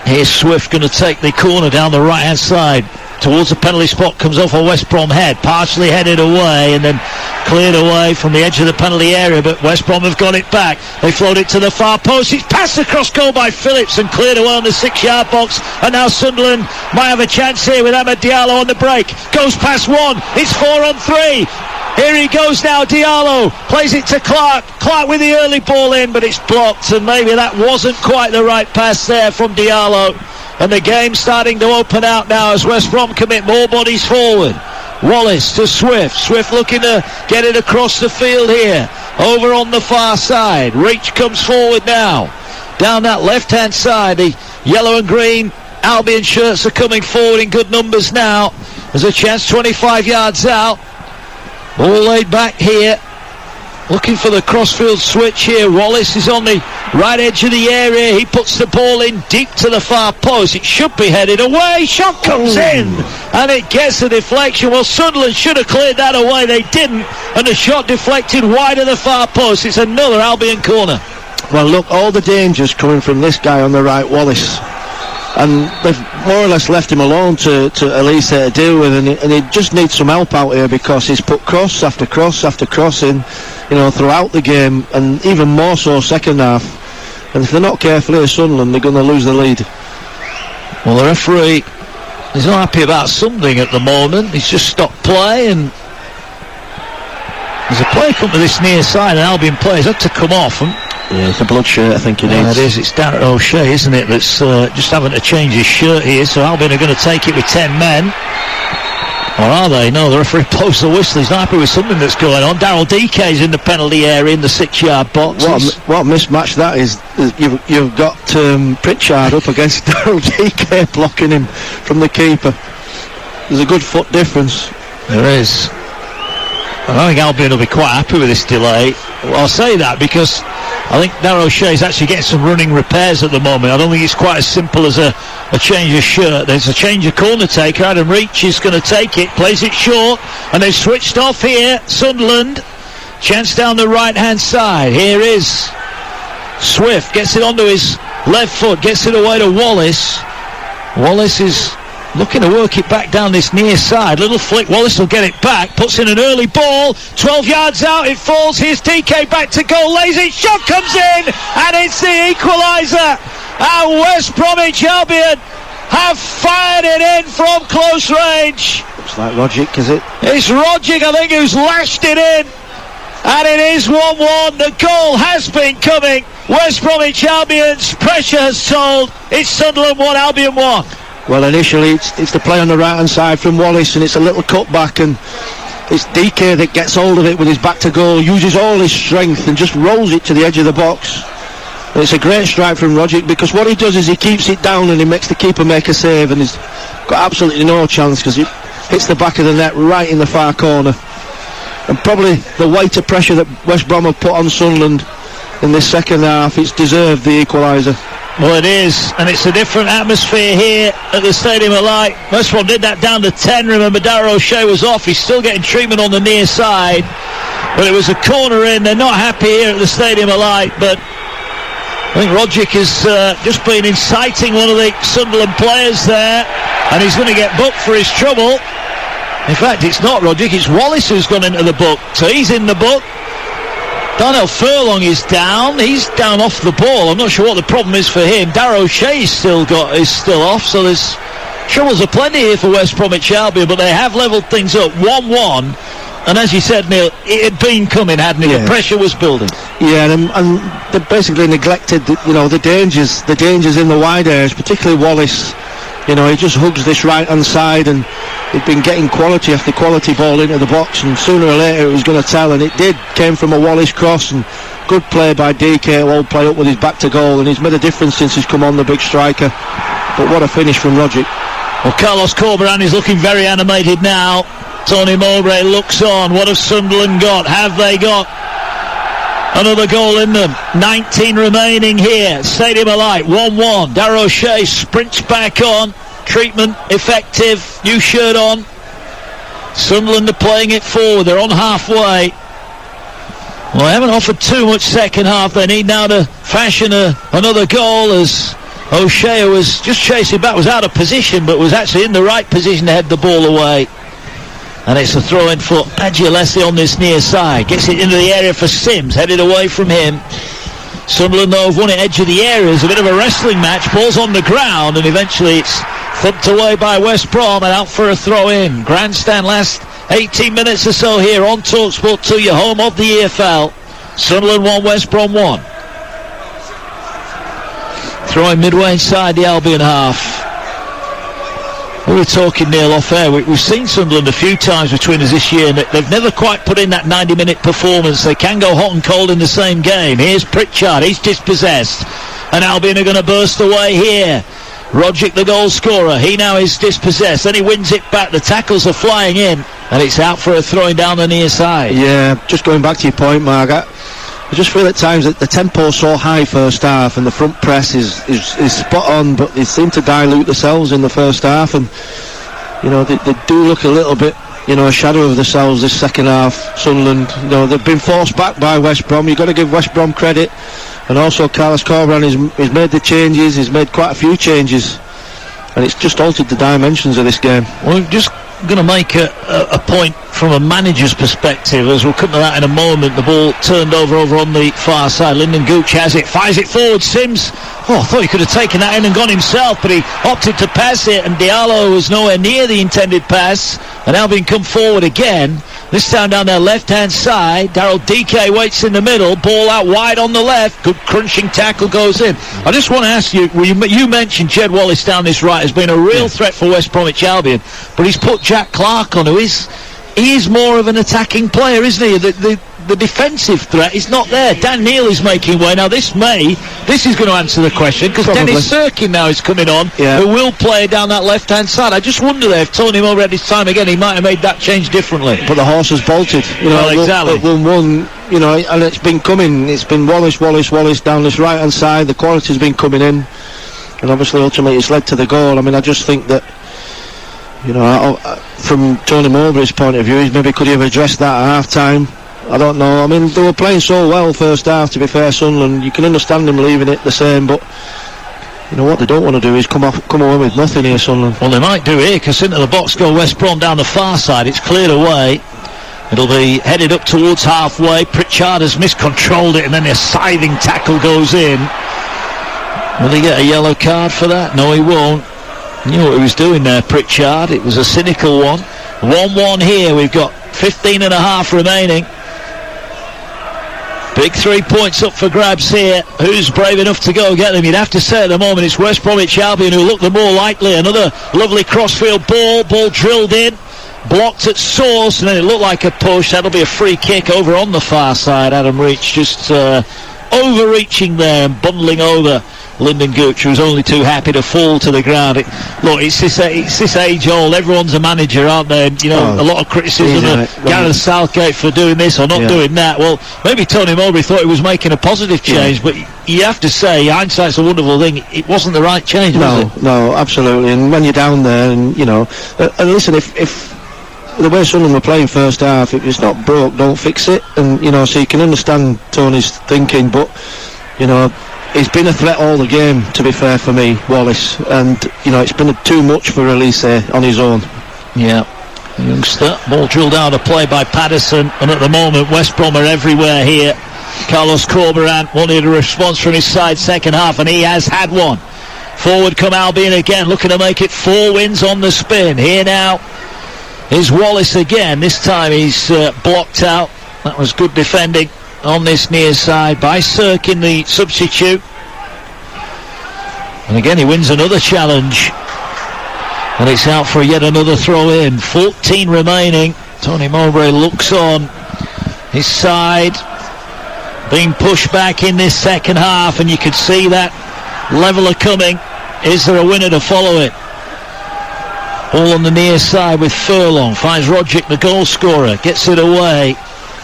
Here's Swift going to take the corner down the right hand side towards the penalty spot. Comes off a West Brom head, partially headed away and then cleared away from the edge of the penalty area, but West Brom have got it back. They float it to the far post. It's passed across goal by Phillips and cleared away on the 6-yard box, and now Sunderland might have a chance here with Amad Diallo on the break. Goes past one. It's 4-on-3. Here he goes now, Diallo plays it to Clark. Clark with the early ball in, but it's blocked, and maybe that wasn't quite the right pass there from Diallo. And the game's starting to open out now as West Brom commit more bodies forward. Wallace to Swift. Swift looking to get it across the field here. Over on the far side. Reach comes forward now. Down that left-hand side, the yellow and green Albion shirts are coming forward in good numbers now. There's a chance 25 yards out. Ball laid back here, looking for the crossfield switch here. Wallace is on the right edge of the area. He puts the ball in deep to the far post. It should be headed away. Shot comes in, and it gets a deflection. Well, Sunderland should have cleared that away. They didn't, and the shot deflected wide of the far post. It's another Albion corner. Well, look, all the dangers coming from this guy on the right, Wallace. And they've more or less left him alone to Elise to deal with, and he just needs some help out here, because he's put cross after cross after cross in, throughout the game, and even more so second half. And if they're not careful here, Sunderland, they're going to lose the lead. Well, the referee is not happy about something at the moment. He's just stopped play, and there's a player come to this near side, and Albion players had to come off. Yeah, it's a blood shirt, I think it is. It is. It's Darren O'Shea, isn't it, that's just having to change his shirt here. So Albion are going to take it with 10 men. Or are they? No, the referee blows the whistle. He's not happy with something that's going on. Daryl DK's in the penalty area in the 6-yard box. What a mismatch that is. You've got Pritchard up against Daryl DK blocking him from the keeper. There's a good foot difference. There is. I don't think Albion will be quite happy with this delay. Well, I'll say that because I think Darren O'Shea's actually getting some running repairs at the moment. I don't think it's quite as simple as a change of shirt. There's a change of corner taker. Adam Reach is going to take it, plays it short, and they've switched off here. Sunderland, chance down the right-hand side. Here is Swift, gets it onto his left foot, gets it away to Wallace. Wallace is looking to work it back down this near side. Little flick, Wallace will get it back, puts in an early ball, 12 yards out, it falls. Here's DK back to goal, lays it, shot comes in, and it's the equaliser. And West Bromwich Albion have fired it in from close range. Looks like Rodgick, is it? It's Rodgick, I think, who's lashed it in. And it is 1-1. The goal has been coming. West Bromwich Albion's pressure has told. It's Sunderland 1, Albion 1. Well, initially it's the play on the right hand side from Wallace, and it's a little cut back, and it's DK that gets hold of it with his back to goal, uses all his strength and just rolls it to the edge of the box. And it's a great strike from Rodgick, because what he does is he keeps it down and he makes the keeper make a save, and he's got absolutely no chance because it hits the back of the net right in the far corner. And probably the weight of pressure that West Brom have put on Sunderland in this second half, it's deserved the equaliser. Well, it is, and it's a different atmosphere here at the Stadium of Light. West Brom did that down to 10. Remember, Darragh O'Shea was off. He's still getting treatment on the near side, but it was a corner in. They're not happy here at the Stadium of Light, but I think Rodgick has just been inciting one of the Sunderland players there, and he's going to get booked for his trouble. In fact, it's not Rodgick, it's Wallace who's gone into the book. So he's in the book. Darnell Furlong is down. He's down off the ball. I'm not sure what the problem is for him. Darragh O'Shea is still off. So there's troubles aplenty here for West Bromwich Albion, but they have levelled things up 1-1. And as you said, Neil, it had been coming, hadn't it? Yeah. The pressure was building. Yeah, and they basically neglected, the dangers in the wide areas, particularly Wallace. He just hugs this right-hand side, and he'd been getting quality after quality ball into the box, and sooner or later it was going to tell, and it did. Came from a Wallace cross, and good play by DK, who all play up with his back to goal, and he's made a difference since he's come on, the big striker. But what a finish from Rodgick. Well, Carlos Corberán is looking very animated now. Tony Mowbray looks on. What have Sunderland got? Have they got another goal in them? 19 remaining here. Stadium of Light, 1-1. Darragh O'Shea sprints back on. Treatment effective. New shirt on. Sunderland are playing it forward. They're on halfway. Well, they haven't offered too much second half. They need now to fashion another goal, as O'Shea, who was just chasing back, was out of position, but was actually in the right position to head the ball away. And it's a throw-in for Agiolesi on this near side. Gets it into the area for Sims, headed away from him. Sunderland, though, have won it edge of the area. It's a bit of a wrestling match. Ball's on the ground, and eventually it's thumped away by West Brom and out for a throw-in. Grandstand last 18 minutes or so here on TalkSport 2, your home of the EFL. Sunderland 1, West Brom 1. Throwing midway inside the Albion half. We were talking, Neil, off air. We've seen Sunderland a few times between us this year, and they've never quite put in that 90-minute performance. They can go hot and cold in the same game. Here's Pritchard. He's dispossessed, and Albion are going to burst away here. Rodgick, the goal scorer, he now is dispossessed. Then he wins it back. The tackles are flying in, and it's out for a throwing down the near side. Yeah, just going back to your point, Mark, I just feel at times that the tempo's so high first half, and the front press is spot on, but they seem to dilute themselves in the first half, and they do look a little bit a shadow of themselves this second half. Sunderland, they've been forced back by West Brom. You've got to give West Brom credit, and also Carlos Corberán he's made the changes. He's made quite a few changes, and it's just altered the dimensions of this game. Well, just going to make a point from a manager's perspective, as we'll come to that in a moment. The ball turned over on the far side. Lyndon Gooch has it, fires it forward. Sims, I thought he could have taken that in and gone himself, but he opted to pass it, and Diallo was nowhere near the intended pass, and Albion come forward again, this time down their left hand side. Daryl DK waits in the middle, ball out wide on the left, good crunching tackle goes in. I just want to ask you, you mentioned Jed Wallace down this right has been a real threat for West Bromwich Albion, but he's put Jack Clark on, who is more of an attacking player, isn't he? The defensive threat is not there. Dan Neil is making way. Now this is going to answer the question, because Dennis Sirkin now is coming on, who will play down that left hand side. I just wonder there, if Tony Mowbray had his time again, he might have made that change differently. But the horse has bolted, exactly. 1-1, and it's been coming. It's been Wallace down this right hand side. The quality's been coming in, and obviously ultimately it's led to the goal. I mean, I just think that, from Tony Mowbray's point of view, maybe could he have addressed that at half time? I don't know. I mean, they were playing so well first half, to be fair, Sunderland. You can understand them leaving it the same, but you know what they don't want to do is come away with nothing here, Sunderland. Well, they might do here, because into the box go West Brom down the far side. It's cleared away. It'll be headed up towards halfway. Pritchard has miscontrolled it, and then a scything tackle goes in. Will he get a yellow card for that? No, he won't. He knew what he was doing there, Pritchard. It was a cynical one. 1-1 here. We've got 15 and a half remaining. Big 3 points up for grabs here. Who's brave enough to go get them? You'd have to say at the moment it's West Bromwich Albion who look the more likely. Another lovely crossfield ball drilled in, blocked at source, and then it looked like a push. That'll be a free kick over on the far side. Adam Reach just overreaching there and bundling over Lyndon Gooch, who was only too happy to fall to the ground. It's this age-old. Everyone's a manager, aren't they? And, a lot of criticism of Gareth Southgate for doing this or not doing that. Well, maybe Tony Mowbray thought he was making a positive change, but you have to say, hindsight's a wonderful thing. It wasn't the right change, was it? No, absolutely. And when you're down there, and and listen, if the way Sunderland were playing first half, if it's not broke, don't fix it. And so you can understand Tony's thinking, but he's been a threat all the game, to be fair, for me, Wallace, and it's been too much for Elise on his own. Yeah, youngster, ball drilled out of play by Patterson, and at the moment West Brom are everywhere here. Carlos Corberán wanted a response from his side second half, and he has had one. Forward come Albion again, looking to make it 4 wins on the spin. Here now is Wallace again. This time he's blocked out. That was good defending on this near side by Sirkin, the substitute. And again he wins another challenge, and it's out for yet another throw in. 14 remaining. Tony Mowbray looks on. His side being pushed back in this second half, and you could see that leveller coming. Is there a winner to follow it? All on the near side with Furlong. Finds Roderick, the goal scorer. Gets it away.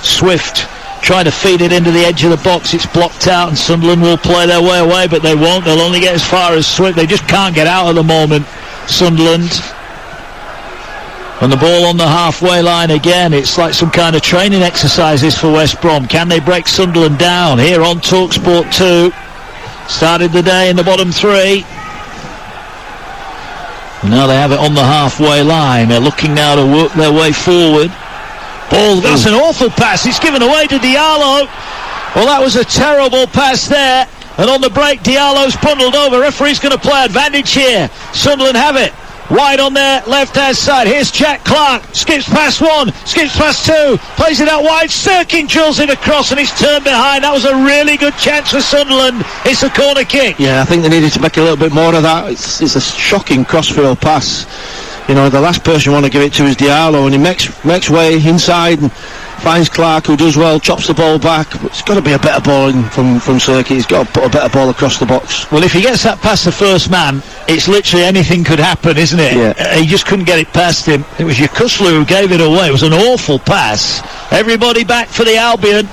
Swift trying to feed it into the edge of the box. It's blocked out, and Sunderland will play their way away, but they won't. They'll only get as far as Swift. They just can't get out at the moment, Sunderland. And the ball on the halfway line again. It's like some kind of training exercises for West Brom. Can they break Sunderland down? Here on TalkSport 2. Started the day in the bottom 3. And now they have it on the halfway line. They're looking now to work their way forward. Ball, that's an awful pass. It's given away to Diallo. Well, that was a terrible pass there. And on the break, Diallo's bundled over. Referee's going to play advantage here. Sunderland have it. Wide on their left-hand side. Here's Jack Clark. Skips past 1. Skips past 2. Plays it out wide. Sirkin drills it across, and he's turned behind. That was a really good chance for Sunderland. It's a corner kick. Yeah, I think they needed to make a little bit more of that. It's a shocking crossfield pass. The last person you want to give it to is Diallo, and he makes way inside and finds Clark, who does well, chops the ball back. But it's got to be a better ball in from Sirkin. He's got to put a better ball across the box. Well, if he gets that past the first man, it's literally anything could happen, isn't it? Yeah. He just couldn't get it past him. It was Yakuslu who gave it away. It was an awful pass. Everybody back for the Albion.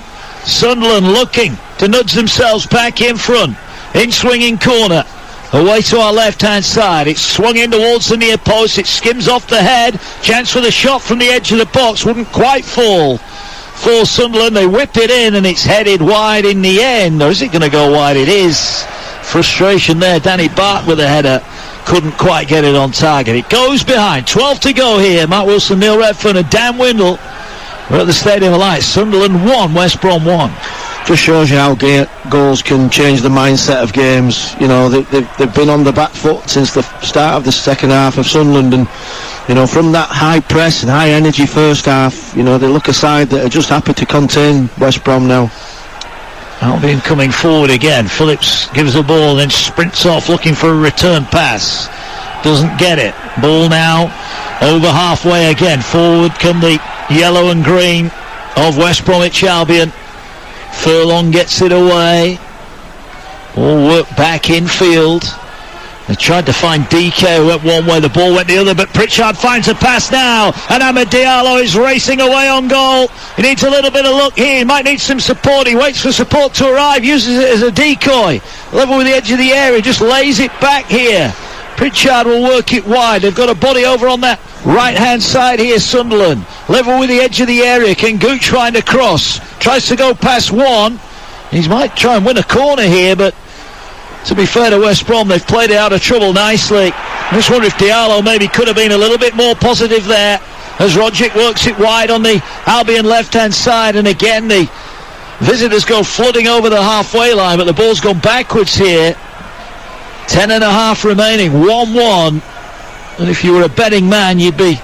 Sunderland looking to nudge themselves back in front. In swinging corner. Away to our left-hand side. It's swung in towards the near post. It skims off the head. Chance for the shot from the edge of the box. Wouldn't quite fall for Sunderland. They whip it in, and it's headed wide in the end. Or is it going to go wide? It is. Frustration there. Danny Bart with a header. Couldn't quite get it on target. It goes behind. 12 to go here. Matt Wilson, Neil Redfern and Dan Windle. We're at the Stadium of Light. Sunderland 1, West Brom 1. Just shows you how goals can change the mindset of games. They've been on the back foot since the start of the second half of Sunderland, and from that high press and high energy first half, they look a side that are just happy to contain West Brom now. Albion coming forward again. Phillips gives the ball, then sprints off looking for a return pass. Doesn't get it. Ball now over halfway again. Forward come the yellow and green of West Bromwich Albion. Furlong gets it away. All work back infield. They tried to find DK, who went one way, the ball went the other, but Pritchard finds a pass now, and Ahmed Diallo is racing away on goal. He needs a little bit of luck here. He might need some support. He waits for support to arrive, uses it as a decoy. Level with the edge of the area, just lays it back here. Pritchard will work it wide. They've got a body over on that right-hand side here, Sunderland. Level with the edge of the area. Can Gooch find a cross? Tries to go past 1. He might try and win a corner here, but to be fair to West Brom, they've played it out of trouble nicely. I just wonder if Diallo maybe could have been a little bit more positive there as Rodgick works it wide on the Albion left-hand side, and again the visitors go flooding over the halfway line, but the ball's gone backwards here. 10.5 remaining, 1-1, and if you were a betting man, you'd be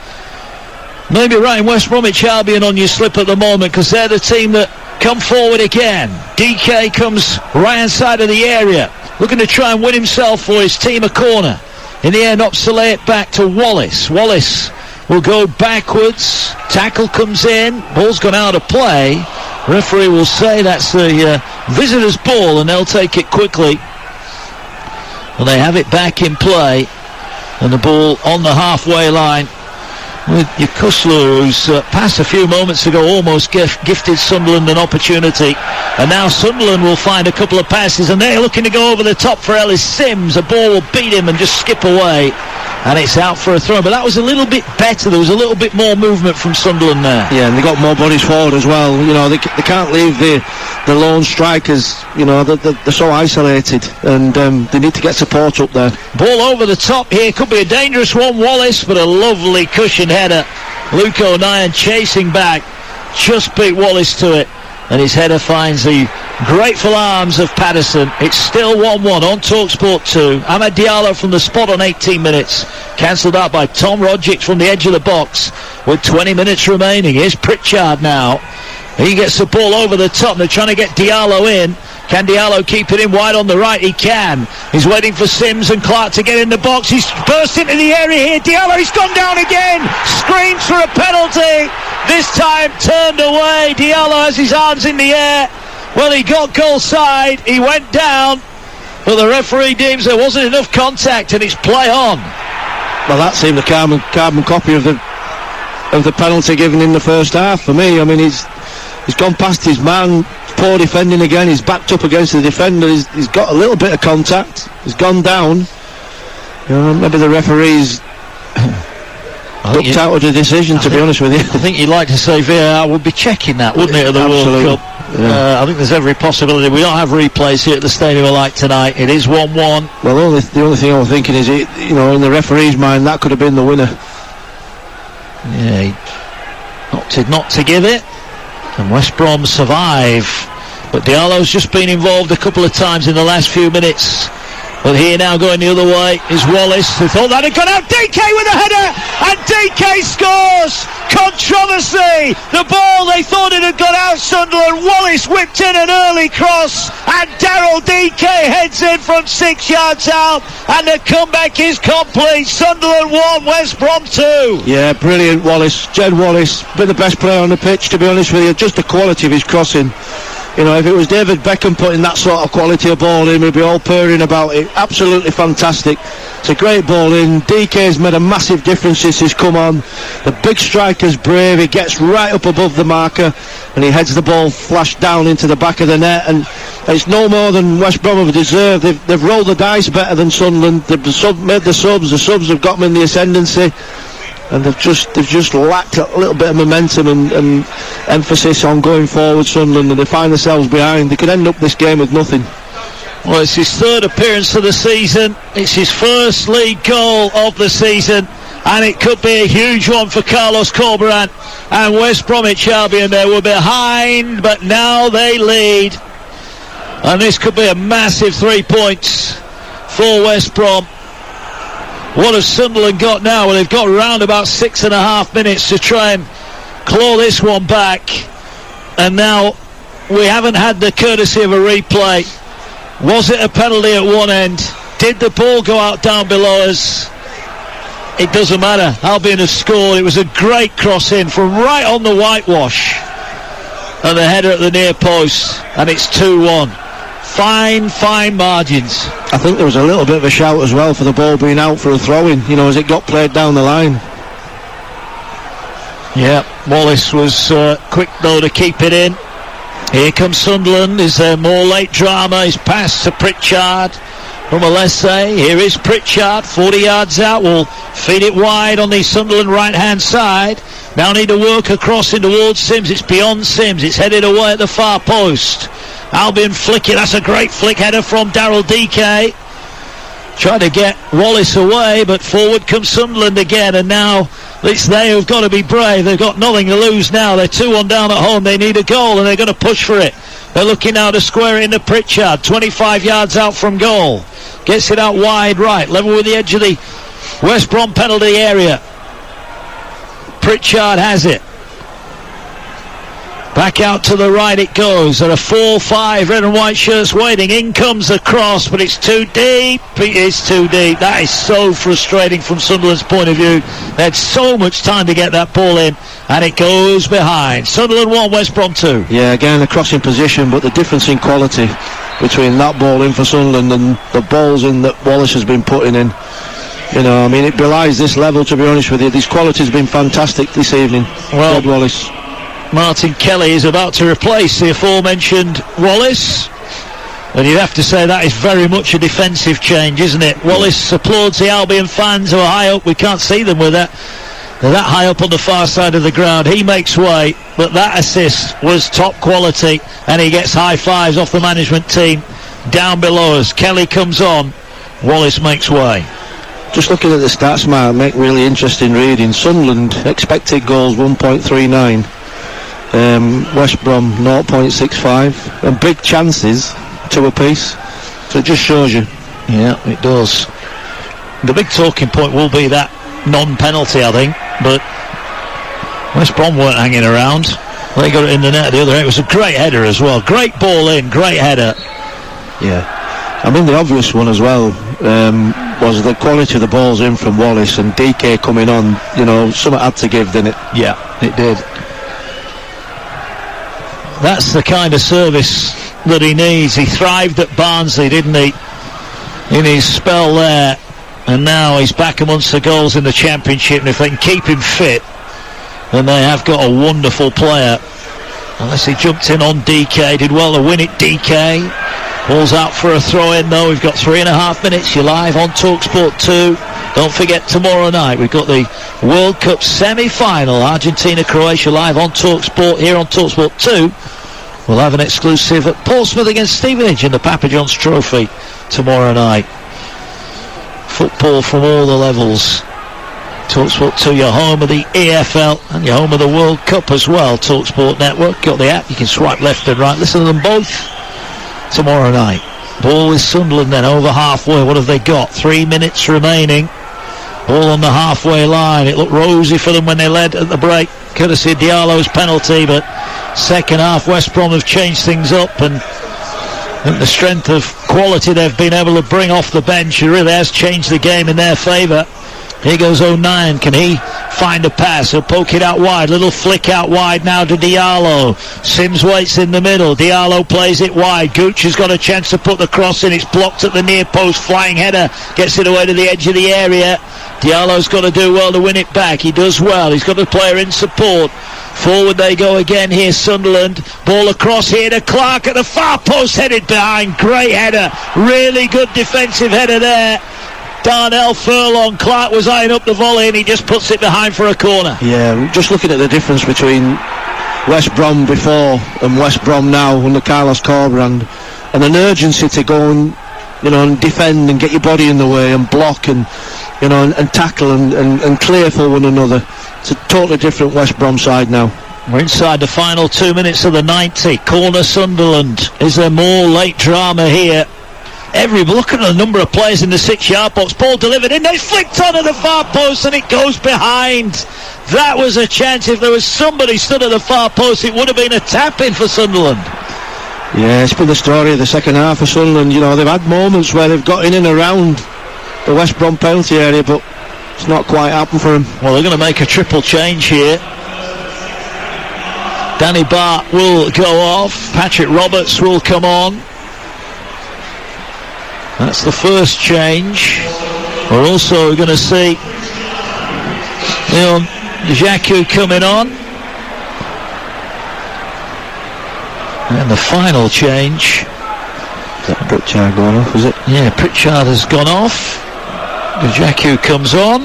maybe writing West Bromwich Albion on your slip at the moment, because they're the team that come forward again. DK comes right hand side of the area, looking to try and win himself for his team a corner. In the air, knocks to lay it back to Wallace. Wallace will go backwards. Tackle comes in. Ball's gone out of play. Referee will say that's the visitors' ball, and they'll take it quickly. And they have it back in play. And the ball on the halfway line with Yakuslu, who's passed a few moments ago, almost gifted Sunderland an opportunity. And now Sunderland will find a couple of passes, and they're looking to go over the top for Ellis Sims. The ball will beat him and just skip away, and it's out for a throw. But that was a little bit better. There was a little bit more movement from Sunderland there. Yeah, and they got more bodies forward as well. You know, they can't leave the lone strikers. You know, they're so isolated, and they need to get support up there. Ball over the top here, could be a dangerous one. Wallace, but a lovely cushioned header. Luke O'Nien chasing back, just beat Wallace to it, and his header finds the grateful arms of Patterson. It's still 1-1 on TalkSport 2. Amad Diallo from the spot on 18 minutes, cancelled out by Tom Rodgick from the edge of the box with 20 minutes remaining. Here's Pritchard now. He gets the ball over the top. They're trying to get Diallo in. Can Diallo keep it in wide on the right? He can. He's waiting for Sims and Clark to get in the box. He's burst into the area here. Diallo, he's gone down again. Screams for a penalty. This time turned away. Diallo has his arms in the air. Well, he got goal side. He went down. But the referee deems there wasn't enough contact, and it's play on. Well, that seemed a carbon copy of the penalty given in the first half for me. I mean, he's gone past his man. Poor defending again. He's backed up against the defender. He's got a little bit of contact. He's gone down. You know, maybe the referee's ducked out of the decision, to be honest with you. I think you'd like to say VAR would be checking that, wouldn't it, at the World Cup? Yeah. I think there's every possibility. We don't have replays here at the Stadium of Light tonight. It is 1-1. Well, the only thing I'm thinking is, you know, in the referee's mind, that could have been the winner. Yeah, he opted not to give it, and West Brom survive. But Diallo's just been involved a couple of times in the last few minutes. But here now going the other way is Wallace. They thought that had gone out. DK with a header, and DK scores. Controversy. The ball they thought it had gone out. Sunderland. Wallace whipped in an early cross, and Daryl DK heads in from 6 yards out, and the comeback is complete. Sunderland 1, West Brom 2. Yeah, brilliant Wallace. Jed Wallace, been the best player on the pitch, to be honest with you. Just the quality of his crossing. You know, if it was David Beckham putting that sort of quality of ball in, we'd be all purring about it. Absolutely fantastic. It's a great ball in. DK's made a massive difference since he's come on. The big striker's brave. He gets right up above the marker, and he heads the ball flash down into the back of the net. And it's no more than West Brom have deserved. They've rolled the dice better than Sunderland. They've made the subs. The subs have got them in the ascendancy. And they've just lacked a little bit of momentum and emphasis on going forward, Sunderland, and they find themselves behind. They could end up this game with nothing. Well, it's his third appearance of the season. It's his first league goal of the season, and it could be a huge one for Carlos Corberán and West Bromwich Albion. They were behind, but now they lead, and this could be a massive 3 points for West Brom. What has Sunderland got now? Well, they've got around about 6.5 minutes to try and claw this one back. And now we haven't had the courtesy of a replay. Was it a penalty at one end? Did the ball go out down below us? It doesn't matter. Albion have scored. It was a great cross in from right on the whitewash. And the header at the near post. And it's 2-1. Fine margins. I think there was a little bit of a shout as well for the ball being out for a throw-in, you know, as it got played down the line. Yeah, Wallace was quick though to keep it in. Here comes Sunderland. Is there more late drama? He's passed to Pritchard from Alessi. Here is Pritchard, 40 yards out, will feed it wide on the Sunderland right-hand side. Now need to work across in towards Sims. It's beyond Sims. It's headed away at the far post. Albion flick it. That's a great flick header from Daryl DK. Trying to get Wallace away, but forward comes Sunderland again, and now it's they who've got to be brave. They've got nothing to lose now. They're 2-1 down at home. They need a goal, and they're going to push for it. They're looking now to square it into Pritchard, 25 yards out from goal. Gets it out wide right, level with the edge of the West Brom penalty area. Pritchard has it. Back out to the right it goes. There are 4-5 red and white shirts waiting. In comes the cross, but it's too deep. It is too deep. That is so frustrating from Sunderland's point of view. They had so much time to get that ball in, and it goes behind. Sunderland 1, West Brom 2. Yeah, again, a crossing position, but the difference in quality between that ball in for Sunderland and the balls in that Wallace has been putting in. You know, I mean, it belies this level, to be honest with you. This quality's been fantastic this evening. Well, Ed Wallace. Martin Kelly is about to replace the aforementioned Wallace, and you'd have to say that is very much a defensive change, isn't it? Wallace applauds the Albion fans who are high up. We can't see them with that. They're that high up on the far side of the ground. He makes way, but that assist was top quality, and he gets high fives off the management team down below us. Kelly comes on, Wallace makes way. Just looking at the stats, Mark, make really interesting reading. Sunderland expected goals 1.39. West Brom 0.65, and big chances 2 apiece. So it just shows you. Yeah, it does. The big talking point will be that non-penalty, I think, but West Brom weren't hanging around. They got it in the net at the other end. It was a great header as well. Great ball in, great header. Yeah. I mean, the obvious one as well was the quality of the balls in from Wallace, and DK coming on, you know, something had to give, didn't it? Yeah, it did. That's the kind of service that he needs. He thrived at Barnsley, didn't he, in his spell there, and now he's back amongst the goals in the Championship, and if they can keep him fit, then they have got a wonderful player. Unless he jumped in on DK, did well to win it, DK. Ball's out for a throw-in though. We've got 3.5 minutes. You're live on TalkSport 2. Don't forget, tomorrow night we've got the World Cup semi-final, Argentina-Croatia, live on TalkSport, here on TalkSport 2. We'll have an exclusive at Portsmouth against Stevenage in the Papa John's Trophy tomorrow night. Football from all the levels. TalkSport 2, your home of the EFL and your home of the World Cup as well. TalkSport Network, got the app, you can swipe left and right. Listen to them both tomorrow night. Ball with Sunderland then, over halfway. What have they got? 3 minutes remaining. Ball on the halfway line. It looked rosy for them when they led at the break, courtesy of Diallo's penalty, but second half West Brom have changed things up, and I think the strength of quality they've been able to bring off the bench, it really has changed the game in their favour. Here goes 09. Can he find a pass? He'll poke it out wide. Little flick out wide now to Diallo. Sims waits in the middle. Diallo plays it wide. Gooch has got a chance to put the cross in. It's blocked at the near post. Flying header. Gets it away to the edge of the area. Diallo's got to do well to win it back. He does well. He's got a player in support. Forward they go again here, Sunderland. Ball across here to Clark at the far post. Headed behind. Great header. Really good defensive header there. Darnell Furlong. Clark was eyeing up the volley and he just puts it behind for a corner. Yeah, just looking at the difference between West Brom before and West Brom now under Carlos Corberand, and an urgency to go and, you know, and defend and get your body in the way and block and, you know, and tackle and clear for one another. It's a totally different West Brom side now. We're inside the final 2 minutes of the 90. Corner Sunderland. Is there more late drama here? Look at the number of players in the 6-yard box. Ball delivered in, it's flicked on at the far post and it goes behind. That was a chance. If there was somebody stood at the far post, it would have been a tap-in for Sunderland. Yeah, it's been the story of the second half for Sunderland. You know, they've had moments where they've got in and around the West Brom penalty area, but it's not quite happened for them. Well, they're going to make a triple change here. Danny Bart will go off. Patrick Roberts will come on. That's the first change. We're also going to see Leon Jaku coming on. And the final change. Is that Pritchard going off, is it? Yeah, Pritchard has gone off. Jaku comes on.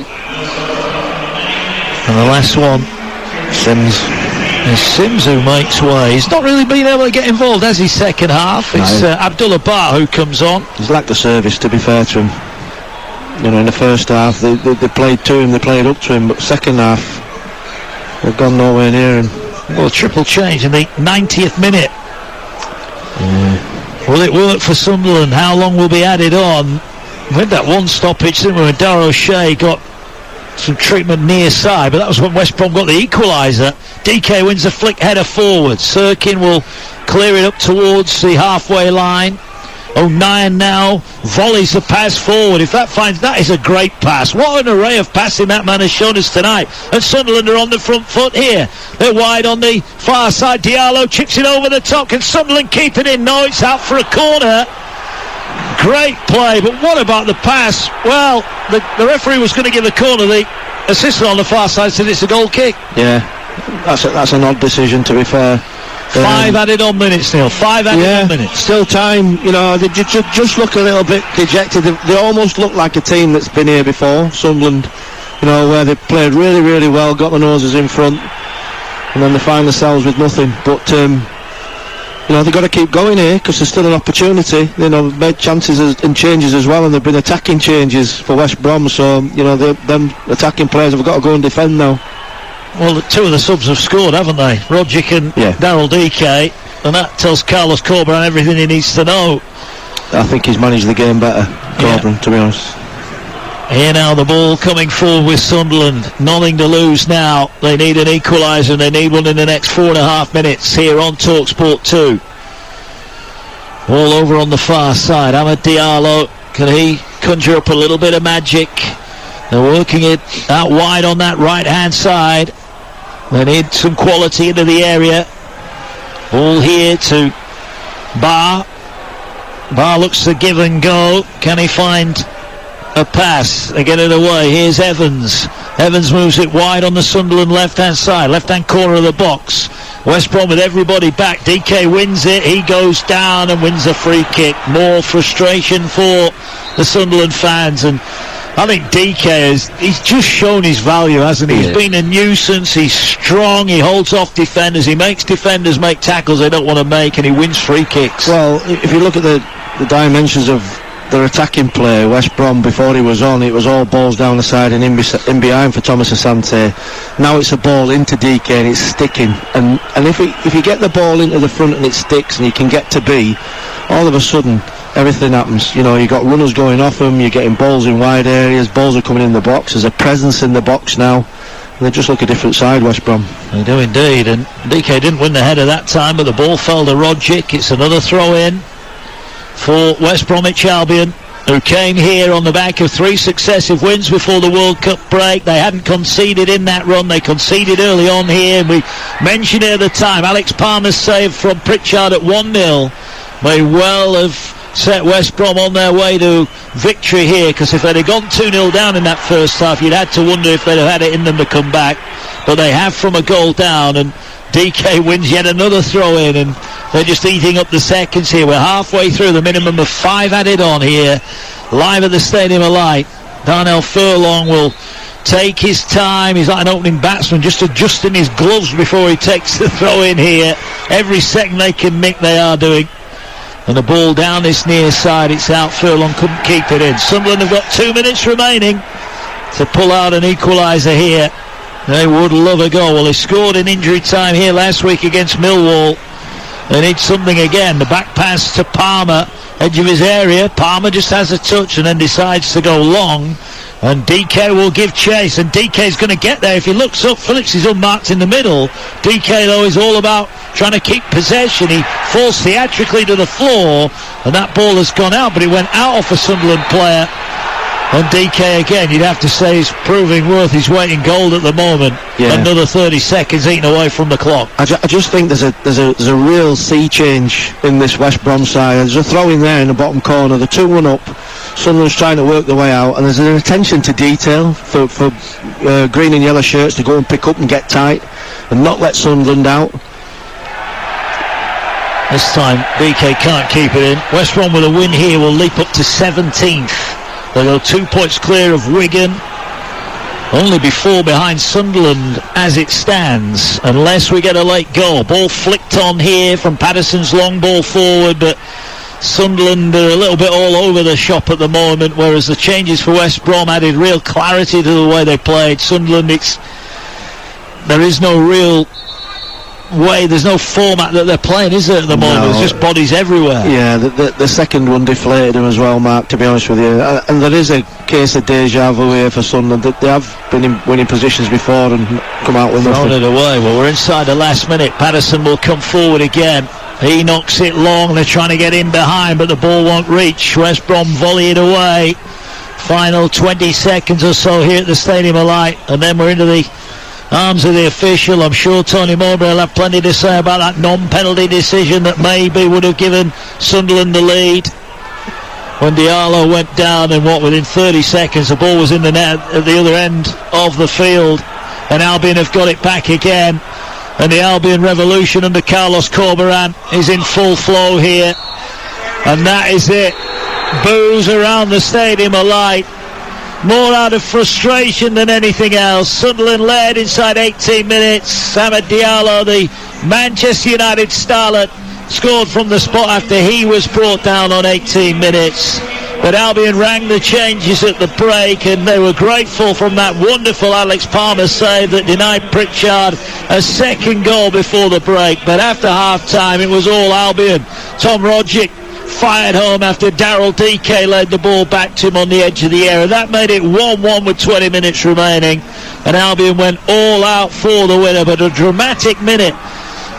And the last one, Sims. There's Sims who makes way. He's not really been able to get involved, has he, second half? It's Abdullah Bar who comes on. He's lacked the service, to be fair to him. You know, in the first half, they played to him, they played up to him, but second half, they've gone nowhere near him. Well, triple change in the 90th minute. Will it work for Sunderland? How long will be added on? We had that one stoppage, didn't we, when Darragh O'Shea got some treatment near side, but that was when West Brom got the equaliser. DK wins the flick header forward. Sirkin will clear it up towards the halfway line. O'Nien now volleys the pass forward. If that finds, that is a great pass. What an array of passing that man has shown us tonight. And Sunderland are on the front foot here. They're wide on the far side. Diallo chips it over the top. Can Sunderland keep it in? No, it's out for a corner. Great play, but what about the pass? Well, the referee was going to give the corner. The assistant on the far side said it's a goal kick. Yeah, that's an odd decision, to be fair. 5 added on minutes, Neil. 5 added on minutes. Still time. You know, they just look a little bit dejected. They almost look like a team that's been here before, Sunderland. You know, where they played really, really well, got the noses in front, and then they find themselves with nothing. But you know, they've got to keep going here because there's still an opportunity. You know, made chances and changes as well, and there've been attacking changes for West Brom. So you know, them attacking players have got to go and defend now. Well, 2 of the subs have scored, haven't they? Rodgick and Daryl DK, and that tells Carlos Corberan everything he needs to know. I think he's managed the game better, Corberan, to be honest. Here now, the ball coming forward with Sunderland. Nothing to lose now. They need an equaliser, and they need one in the next 4.5 minutes here on TalkSport 2. All over on the far side. Amad Diallo, can he conjure up a little bit of magic? They're working it out wide on that right-hand side. They need some quality into the area. Ball here to Bar. Bar looks to give and go. Can he find a pass? They get it away. Here's Evans. Evans moves it wide on the Sunderland left-hand side. Left-hand corner of the box. West Brom with everybody back. DK wins it. He goes down and wins a free kick. More frustration for the Sunderland fans. And I think DK he's just shown his value, hasn't he? He's been a nuisance. He's strong. He holds off defenders. He makes defenders make tackles they don't want to make, and he wins free kicks. Well, if you look at the dimensions of their attacking play, West Brom, before he was on, it was all balls down the side and in behind for Thomas Asante. Now it's a ball into DK and it's sticking. And if you get the ball into the front and it sticks and you can get to B, all of a sudden everything happens. You know, you got runners going off them, you're getting balls in wide areas, balls are coming in the box, there's a presence in the box now, and they just look a different side, West Brom. They do indeed, and DK didn't win the header that time, but the ball fell to Rodgick. It's another throw in for West Bromwich Albion, who came here on the back of 3 successive wins before the World Cup break. They hadn't conceded in that run. They conceded early on here, and we mentioned it at the time. Alex Palmer's save from Pritchard at 1-0 may well have set West Brom on their way to victory here, because if they'd have gone 2-0 down in that first half, you'd had to wonder if they'd have had it in them to come back. But they have from a goal down, and DK wins yet another throw in, and they're just eating up the seconds here. We're halfway through, the minimum of 5 added on here, live at the Stadium of Light. Darnell Furlong will take his time. He's like an opening batsman, just adjusting his gloves before he takes the throw in here. Every second they can nick, they are doing. And the ball down this near side, it's out. Furlong couldn't keep it in. Sunderland have got 2 minutes remaining to pull out an equaliser here. They would love a goal. Well, they scored in injury time here last week against Millwall. They need something again. The back pass to Palmer, edge of his area. Palmer just has a touch and then decides to go long. And DK will give chase, and DK's going to get there. If he looks up, Phillips is unmarked in the middle. DK, though, is all about trying to keep possession. He falls theatrically to the floor, and that ball has gone out, but it went out off a Sunderland player. And DK again, you'd have to say, is proving worth his weight in gold at the moment. Yeah. Another 30 seconds eaten away from the clock. I just think there's a real sea change in this West Brom side. There's a throw in there in the bottom corner. The 2-1 up. Sunderland's trying to work their way out, and there's an attention to detail for green and yellow shirts to go and pick up and get tight and not let Sunderland out. This time DK can't keep it in. West Brom with a win here will leap up to 17th. They go 2 points clear of Wigan. only be 4 behind Sunderland as it stands, unless we get a late goal. Ball flicked on here from Patterson's long ball forward, but Sunderland are a little bit all over the shop at the moment, whereas the changes for West Brom added real clarity to the way they played. Sunderland, there is no real way, there's no format that they're playing, is there, at the moment? No. There's just bodies everywhere. Yeah, the second one deflated them as well, Mark, to be honest with you. And there is a case of deja vu here for Sunderland. They have been in winning positions before and come out with nothing. Thrown it away. Well, we're inside the last minute. Patterson will come forward again. He knocks it long. They're trying to get in behind, but the ball won't reach. West Brom volley it away. Final 20 seconds or so here at the Stadium of Light, and then we're into the arms of the official. I'm sure Tony Mowbray will have plenty to say about that non-penalty decision that maybe would have given Sunderland the lead when Diallo went down, and within 30 seconds the ball was in the net at the other end of the field, and Albion have got it back again, and the Albion revolution under Carlos Corberán is in full flow here, and that is it. Boos around the Stadium of Light, more out of frustration than anything else. Sunderland led inside 18 minutes. Amad Diallo, the Manchester United starlet, scored from the spot after he was brought down on 18 minutes. But Albion rang the changes at the break, and they were grateful from that wonderful Alex Palmer save that denied Pritchard a second goal before the break. But after half-time, it was all Albion. Tom Rodgick fired home after Daryl DK led the ball back to him on the edge of the area. That made it 1-1 with 20 minutes remaining, and Albion went all out for the winner. But a dramatic minute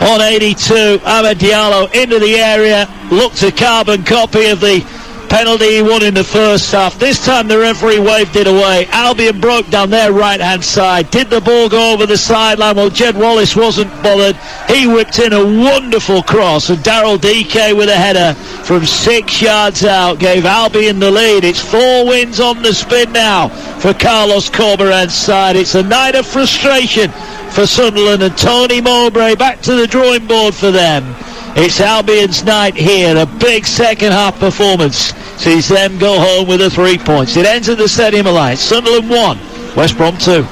on 82. Amad Diallo into the area, looked a carbon copy of the penalty he won in the first half. This time the referee waved it away. Albion broke down their right hand side. Did the ball go over the sideline? Well, Jed Wallace wasn't bothered. He whipped in a wonderful cross, and Daryl DK with a header from 6 yards out gave Albion the lead. It's 4 wins on the spin now for Carlos Corberán's side. It's a night of frustration for Sunderland, and Tony Mowbray back to the drawing board for them. It's Albion's night here. A big second half performance sees them go home with the 3 points. It ends at the Stadium of Light. Sunderland 1, West Brom 2.